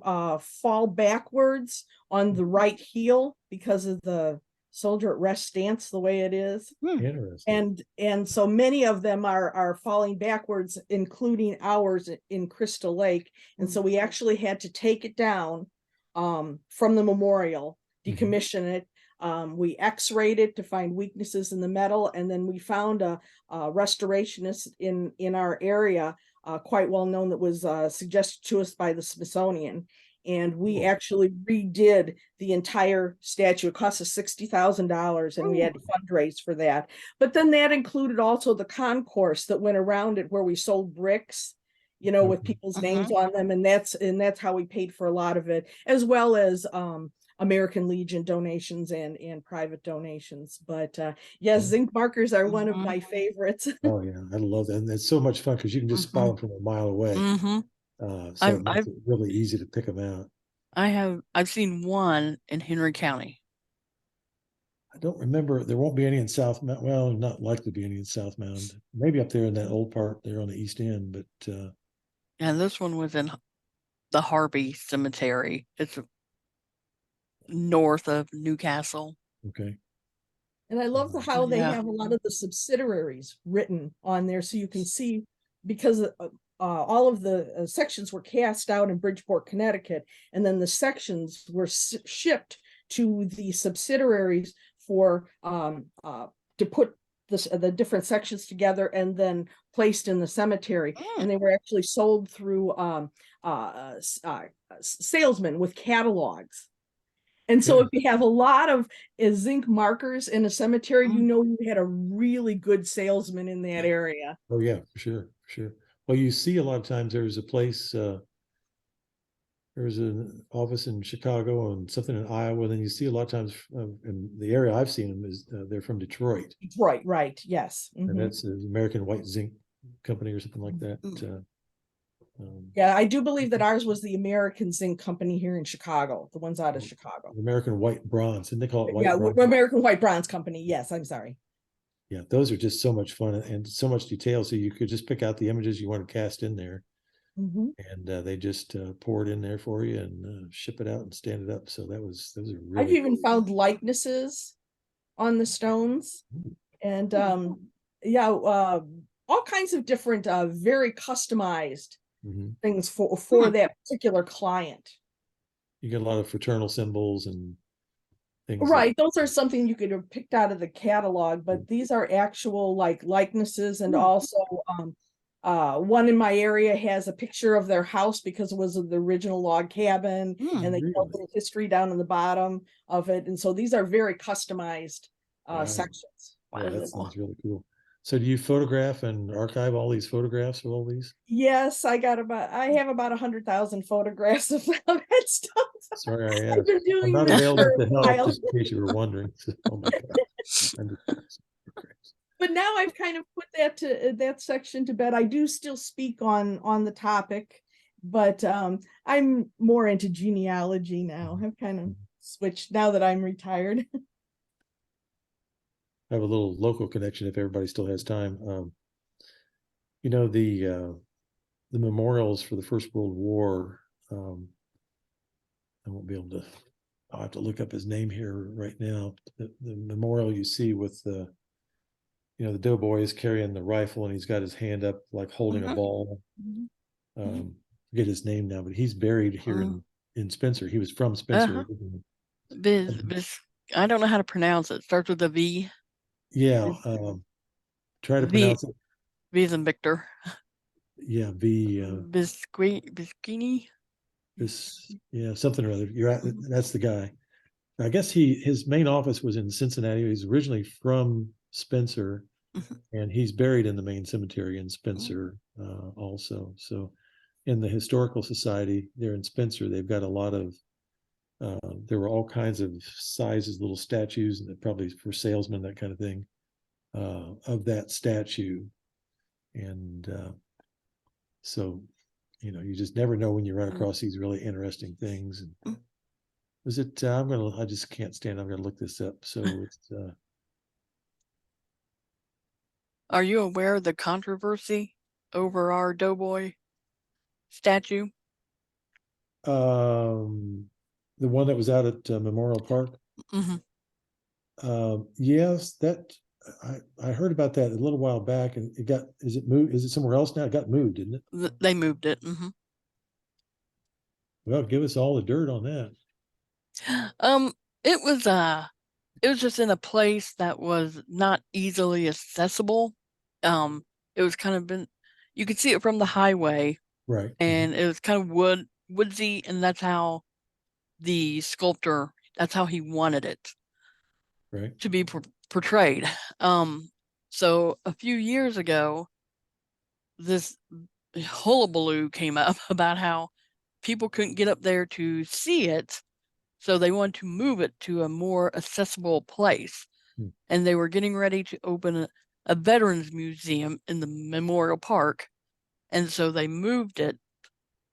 fall backwards on the right heel because of the soldier at rest stance, the way it is. Interesting. And so many of them are falling backwards, including ours in Crystal Lake. And so we actually had to take it down from the memorial, decommission it. We x-rayed it to find weaknesses in the metal, and then we found a restorationist in our area, quite well known, that was suggested to us by the Smithsonian. And we actually redid the entire statue. It cost us $60,000, and we had to fundraise for that. But then that included also the concourse that went around it, where we sold bricks, with people's names on them, and that's how we paid for a lot of it, as well as American Legion donations and private donations. But yes, zinc markers are one of my favorites. Oh yeah, I love that. And it's so much fun because you can just spot them from a mile away. So it makes it really easy to pick them out. I've seen one in Henry County. I don't remember. There won't be any in South Mound. Well, not likely to be any in South Mound. Maybe up there in that old part there on the east end. But and this one was in the Harvey Cemetery. It's north of Newcastle. Okay. And I love how they have a lot of the subsidiaries written on there, so you can see, because all of the sections were cast out in Bridgeport, Connecticut, and then the sections were shipped to the subsidiaries for to put the different sections together and then placed in the cemetery. And they were actually sold through salesmen with catalogs. And so if you have a lot of zinc markers in a cemetery, you had a really good salesman in that area. Oh yeah, for sure. Well, you see a lot of times there's a place, there's an office in Chicago and something in Iowa. Then you see a lot of times in the area I've seen them is they're from Detroit. Detroit, right? Yes. And that's the American White Zinc Company or something like that. Yeah, I do believe that ours was the American Zinc Company here in Chicago, the ones out of Chicago. American White Bronze, and they call it White Bronze. American White Bronze Company. Yes, I'm sorry. Yeah, those are just so much fun and so much detail. So you could just pick out the images you want to cast in there, and they just pour it in there for you and ship it out and stand it up. So those are I've really. even found likenesses on the stones, and yeah, all kinds of different very customized things for that particular client. You get a lot of fraternal symbols and things. Right, those are something you could have picked out of the catalog, but these are actual like likenesses, and also one in my area has a picture of their house because it was the original log cabin, and they tell the history down in the bottom of it, and so these are very customized sections. Wow, that sounds really cool. So do you photograph and archive all these photographs of all these? Yes, I have about 100,000 photographs of headstones. Sorry, I asked. I've been doing I'm not this available for to a help, while. just in case you were wondering. Oh my God. But now I've kind of put that section to bed. I do still speak on the topic, but I'm more into genealogy now. I've kind of switched now that I'm retired. I have a little local connection if everybody still has time. You know, the memorials for the First World War. I won't be able to. I'll have to look up his name here right now. The memorial you see with the doughboy is carrying the rifle and he's got his hand up like holding a ball. Forget his name now, but he's buried here in Spencer. He was from Spencer. I don't know how to pronounce it. It starts with a V. Yeah. Try to pronounce it. V as in Victor. Yeah, V. Bisquini. Yeah, something or other. That's the guy. I guess his main office was in Cincinnati. He's originally from Spencer, and he's buried in the main cemetery in Spencer also. So, in the historical society there in Spencer, they've got a lot of. There were all kinds of sizes, little statues, and probably for salesmen, that kind of thing, of that statue, and so you just never know when you run across these really interesting things. And was it? I just can't stand. I'm gonna look this up. So it's. Are you aware of the controversy over our doughboy statue? The one that was out at Memorial Park. Yes, that I heard about that a little while back, and is it moved? Is it somewhere else now? It got moved, didn't it? They moved it. Well, give us all the dirt on that. It was just in a place that was not easily accessible. It was kind of you could see it from the highway, right? And it was kind of woodsy, and that's how the sculptor, that's how he wanted it to be portrayed. So a few years ago, this hullabaloo came up about how people couldn't get up there to see it, so they wanted to move it to a more accessible place. And they were getting ready to open a veterans museum in the Memorial Park, and so they moved it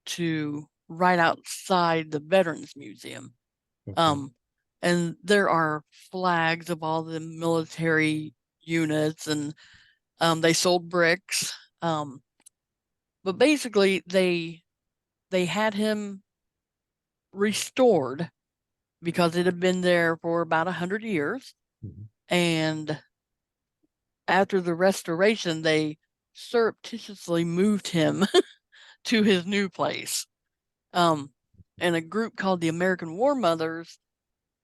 to right outside the Veterans Museum. And there are flags of all the military units, and they sold bricks. But basically they had him restored because it had been there for about 100 years. And after the restoration, they surreptitiously moved him to his new place. And a group called the American War Mothers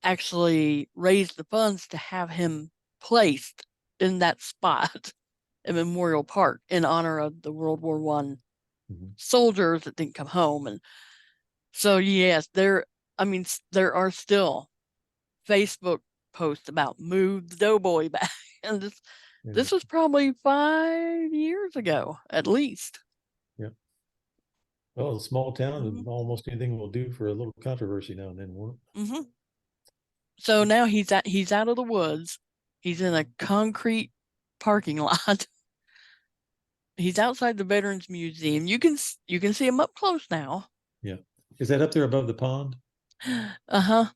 actually raised the funds to have him placed in that spot in Memorial Park in honor of the World War I soldiers that didn't come home. And so, yes, there are still Facebook posts about move the doughboy back. And this was probably 5 years ago, at least. Yeah. Well, a small town, almost anything will do for a little controversy now and then, won't it? So now he's out of the woods. He's in a concrete parking lot. He's outside the Veterans Museum. You can see him up close now. Yeah. Is that up there above the pond?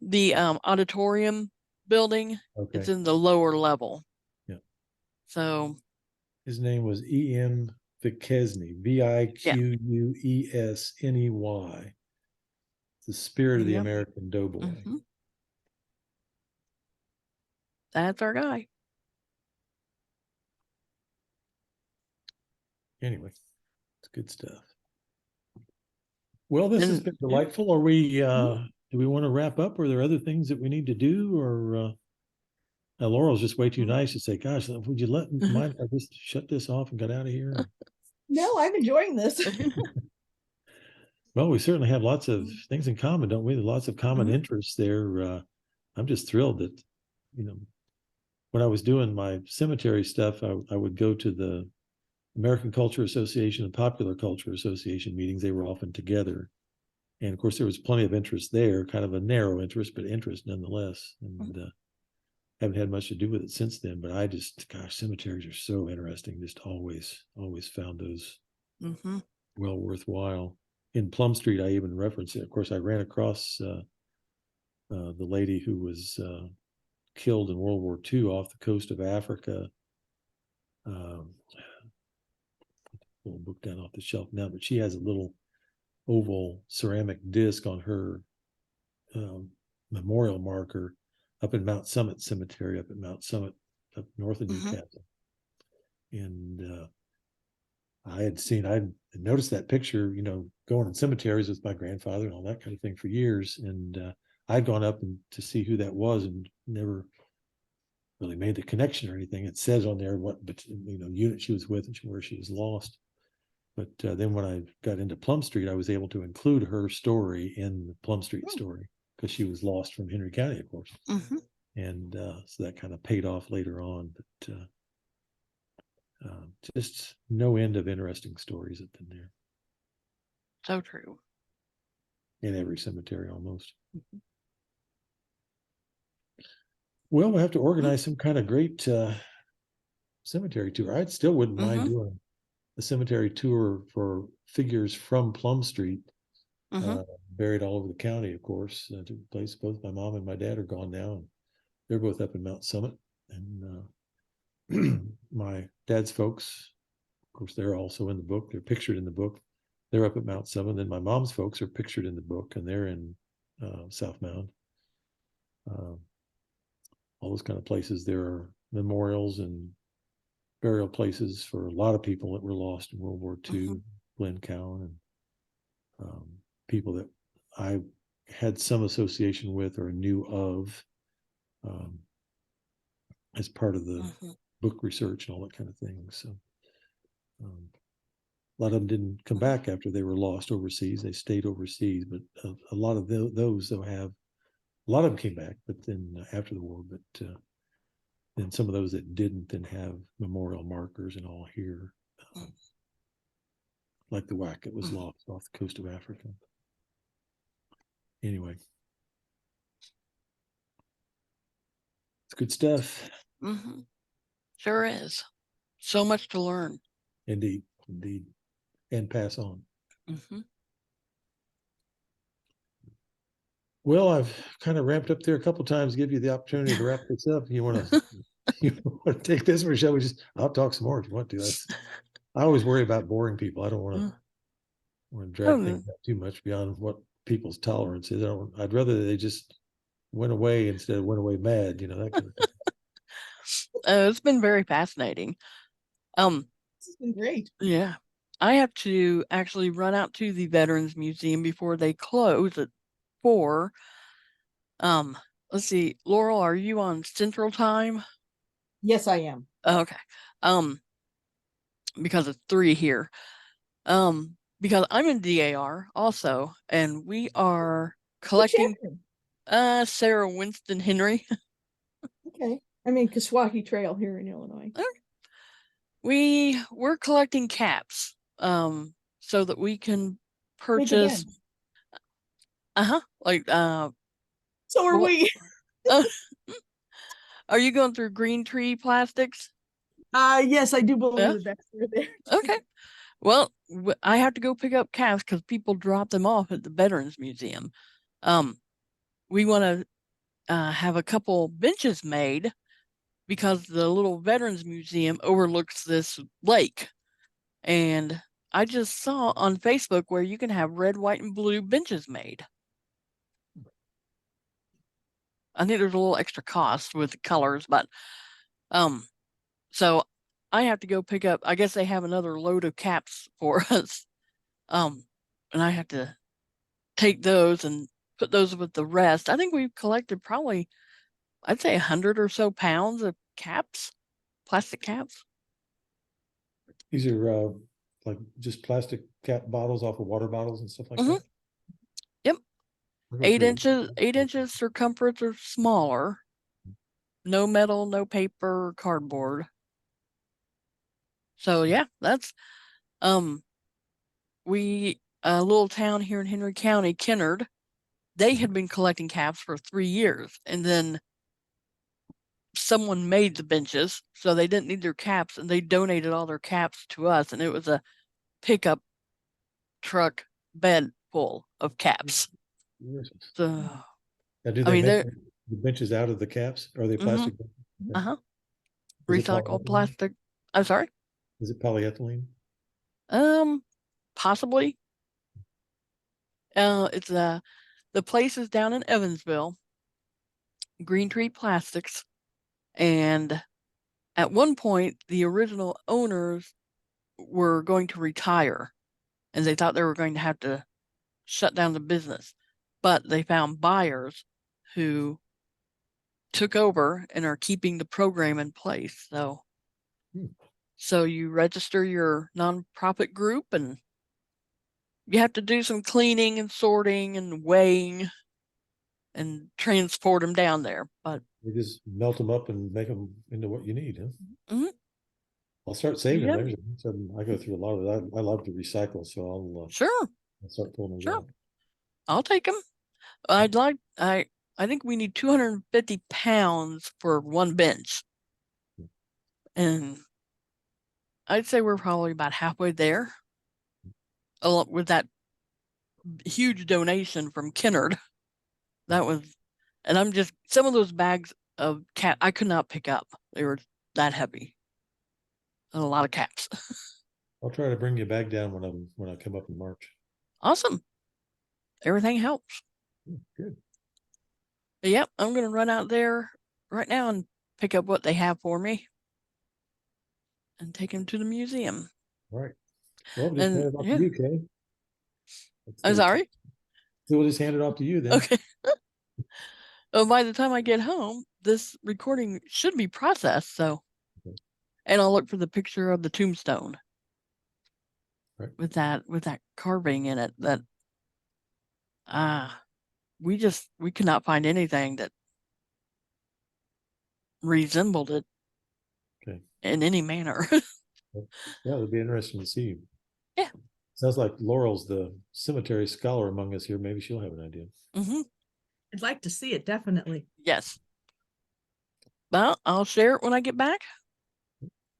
The auditorium building. Okay. It's in the lower level. Yeah. So his name was E.M. Viquesney, Viquesney. The spirit of the American doughboy. That's our guy. Anyway, it's good stuff. Well, this has been delightful. Are we do we want to wrap up? Or are there other things that we need to do? Or Laurel's just way too nice to say, gosh, would you mind if I just shut this off and got out of here? No, I'm enjoying this. Well, we certainly have lots of things in common, don't we? There's lots of common interests there. I'm just thrilled that, when I was doing my cemetery stuff, I would go to the American Culture Association and Popular Culture Association meetings. They were often together. And of course, there was plenty of interest there, kind of a narrow interest, but interest nonetheless. And haven't had much to do with it since then. But I just, gosh, cemeteries are so interesting. Just always found those well worthwhile. In Plum Street, I even referenced it. Of course, I ran across the lady who was killed in World War II off the coast of Africa. Little book down off the shelf now, but she has a little oval ceramic disc on her memorial marker up in Mount Summit Cemetery, up at Mount Summit, up north of Newcastle. And I noticed that picture, going in cemeteries with my grandfather and all that kind of thing for years. And I'd gone up to see who that was and never really made the connection or anything. It says on there what unit she was with and where she was lost. But then when I got into Plum Street, I was able to include her story in the Plum Street story because she was lost from Henry County, of course. And so that kind of paid off later on. But just no end of interesting stories have been there. So true. In every cemetery almost. Well, we'll have to organize some kind of great cemetery tour. I still wouldn't mind doing a cemetery tour for figures from Plum Street, buried all over the county, of course. To the place both my mom and my dad are gone now, and they're both up in Mount Summit. And my dad's folks, of course, they're also in the book. They're pictured in the book. They're up at Mount Summit. Then my mom's folks are pictured in the book, and they're in South Mound. All those kind of places. There are memorials and burial places for a lot of people that were lost in World War II, Glen Cowan, and people that I had some association with or knew of as part of the book research and all that kind of thing. So a lot of them didn't come back after they were lost overseas. They stayed overseas, but a lot of those though have, a lot of them came back, but then after the war, but then some of those that didn't then have memorial markers and all here, like the WAC that was lost off the coast of Africa. Anyway, it's good stuff. Sure is. So much to learn. Indeed, and pass on. Well, I've kind of ramped up there a couple of times, give you the opportunity to wrap this up. You want to take this, or shall we I'll talk some more if you want to. I always worry about boring people. I don't want to drag things out too much beyond what people's tolerance is. I'd rather they just went away instead of went away mad, that kind of thing. It's been very fascinating. This has been great. Yeah. I have to actually run out to the Veterans Museum before they close at 4. Let's see, Laurel, are you on Central Time? Yes, I am. Okay. Because it's 3 here. Because I'm in DAR also, and we are collecting Sarah Winston Henry. Okay. I mean Kaswahi Trail here in Illinois. Okay. We're collecting caps so that we can purchase so are we. Are you going through Green Tree Plastics? Yes, I do believe that's where they're. Okay. Well, I have to go pick up caps because people drop them off at the Veterans Museum. We want to have a couple benches made because the little Veterans Museum overlooks this lake. And I just saw on Facebook where you can have red, white, and blue benches made. I think there's a little extra cost with colors, but so I have to go pick up, I guess they have another load of caps for us. And I have to take those and put those with the rest. I think we've collected probably, I'd say 100 or so pounds of caps, plastic caps. These are like just plastic cap bottles off of water bottles and stuff like that. Yep. I'll go 8 through inches, 8 inches circumference or smaller. No metal, no paper, cardboard. So yeah, that's we a little town here in Henry County, Kennard, they had been collecting caps for 3 years, and then someone made the benches, so they didn't need their caps, and they donated all their caps to us, and it was a pickup truck bed full of caps. So, now, do I they mean, make they're the benches out of the caps? Are they plastic? Is it recycled polyethylene? plastic. I'm sorry. Is it polyethylene? Possibly. It's the place is down in Evansville, Green Tree Plastics, and at one point the original owners were going to retire, and they thought they were going to have to shut down the business, but they found buyers who took over and are keeping the program in place. So you register your nonprofit group, and you have to do some cleaning and sorting and weighing and transport them down there. But You just melt them up and make them into what you need, huh? Mhm. I'll start saving Yep. them. I go through a lot of it. I love to recycle, so I'll Sure, start pulling those sure, out. I'll take them. I think we need 250 pounds for one bench, and I'd say we're probably about halfway there, along with that huge donation from Kennard. That was, and I'm just, some of those bags of cat I could not pick up. They were that heavy. And a lot of caps. I'll try to bring you a bag down when I come up in March. Awesome. Everything helps. Good. Yep, I'm gonna run out there right now and pick up what they have for me and take them to the museum. All right. Well, just And hand it off yeah, to you, Kaye. I'm sorry. So we'll just hand it off to you then. Okay. Oh, by the time I get home, this recording should be processed. So, Okay. And I'll look for the picture of the tombstone. Right. With that carving in it. That we could not find anything that resembled it. Okay. In any manner. Yeah, it'll be interesting to see. Yeah. Sounds like Laurel's the cemetery scholar among us here. Maybe she'll have an idea. I'd like to see it, definitely. Yes. Well, I'll share it when I get back.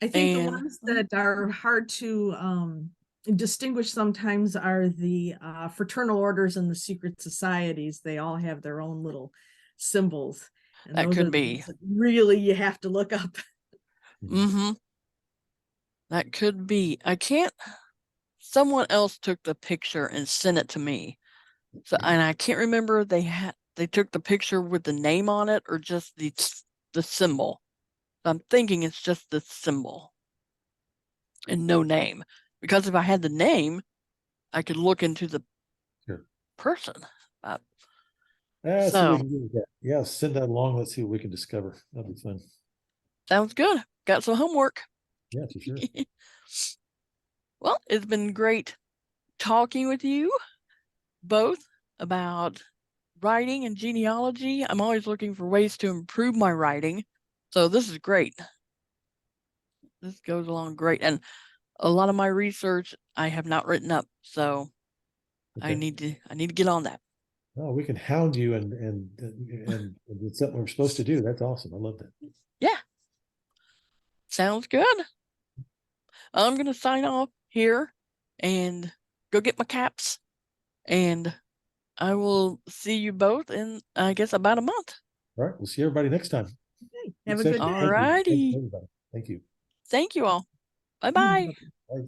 I think the ones that are hard to distinguish sometimes are the fraternal orders and the secret societies. They all have their own little symbols. And that could be. Really, you have to look up. That could be. Someone else took the picture and sent it to me. So, and I can't remember they took the picture with the name on it or just the symbol. So I'm thinking it's just the symbol and no name, because if I had the name, I could look into the person. See what we can do with that. Yeah, send that along. Let's see what we can discover. That'll be fun. Sounds good. Got some homework. Yeah, for sure. Well, it's been great talking with you both about writing and genealogy. I'm always looking for ways to improve my writing. So this is great. This goes along great. And a lot of my research I have not written up. So okay. I need to get on that. Oh, we can hound you and it's something we're supposed to do. That's awesome. I love that. Yeah. Sounds good. I'm going to sign off here and go get my caps, and I will see you both in, I guess, about a month. All right. We'll see everybody next time. Okay. Have a good day. All righty. Thank you. Thank you all. Bye-bye. Bye.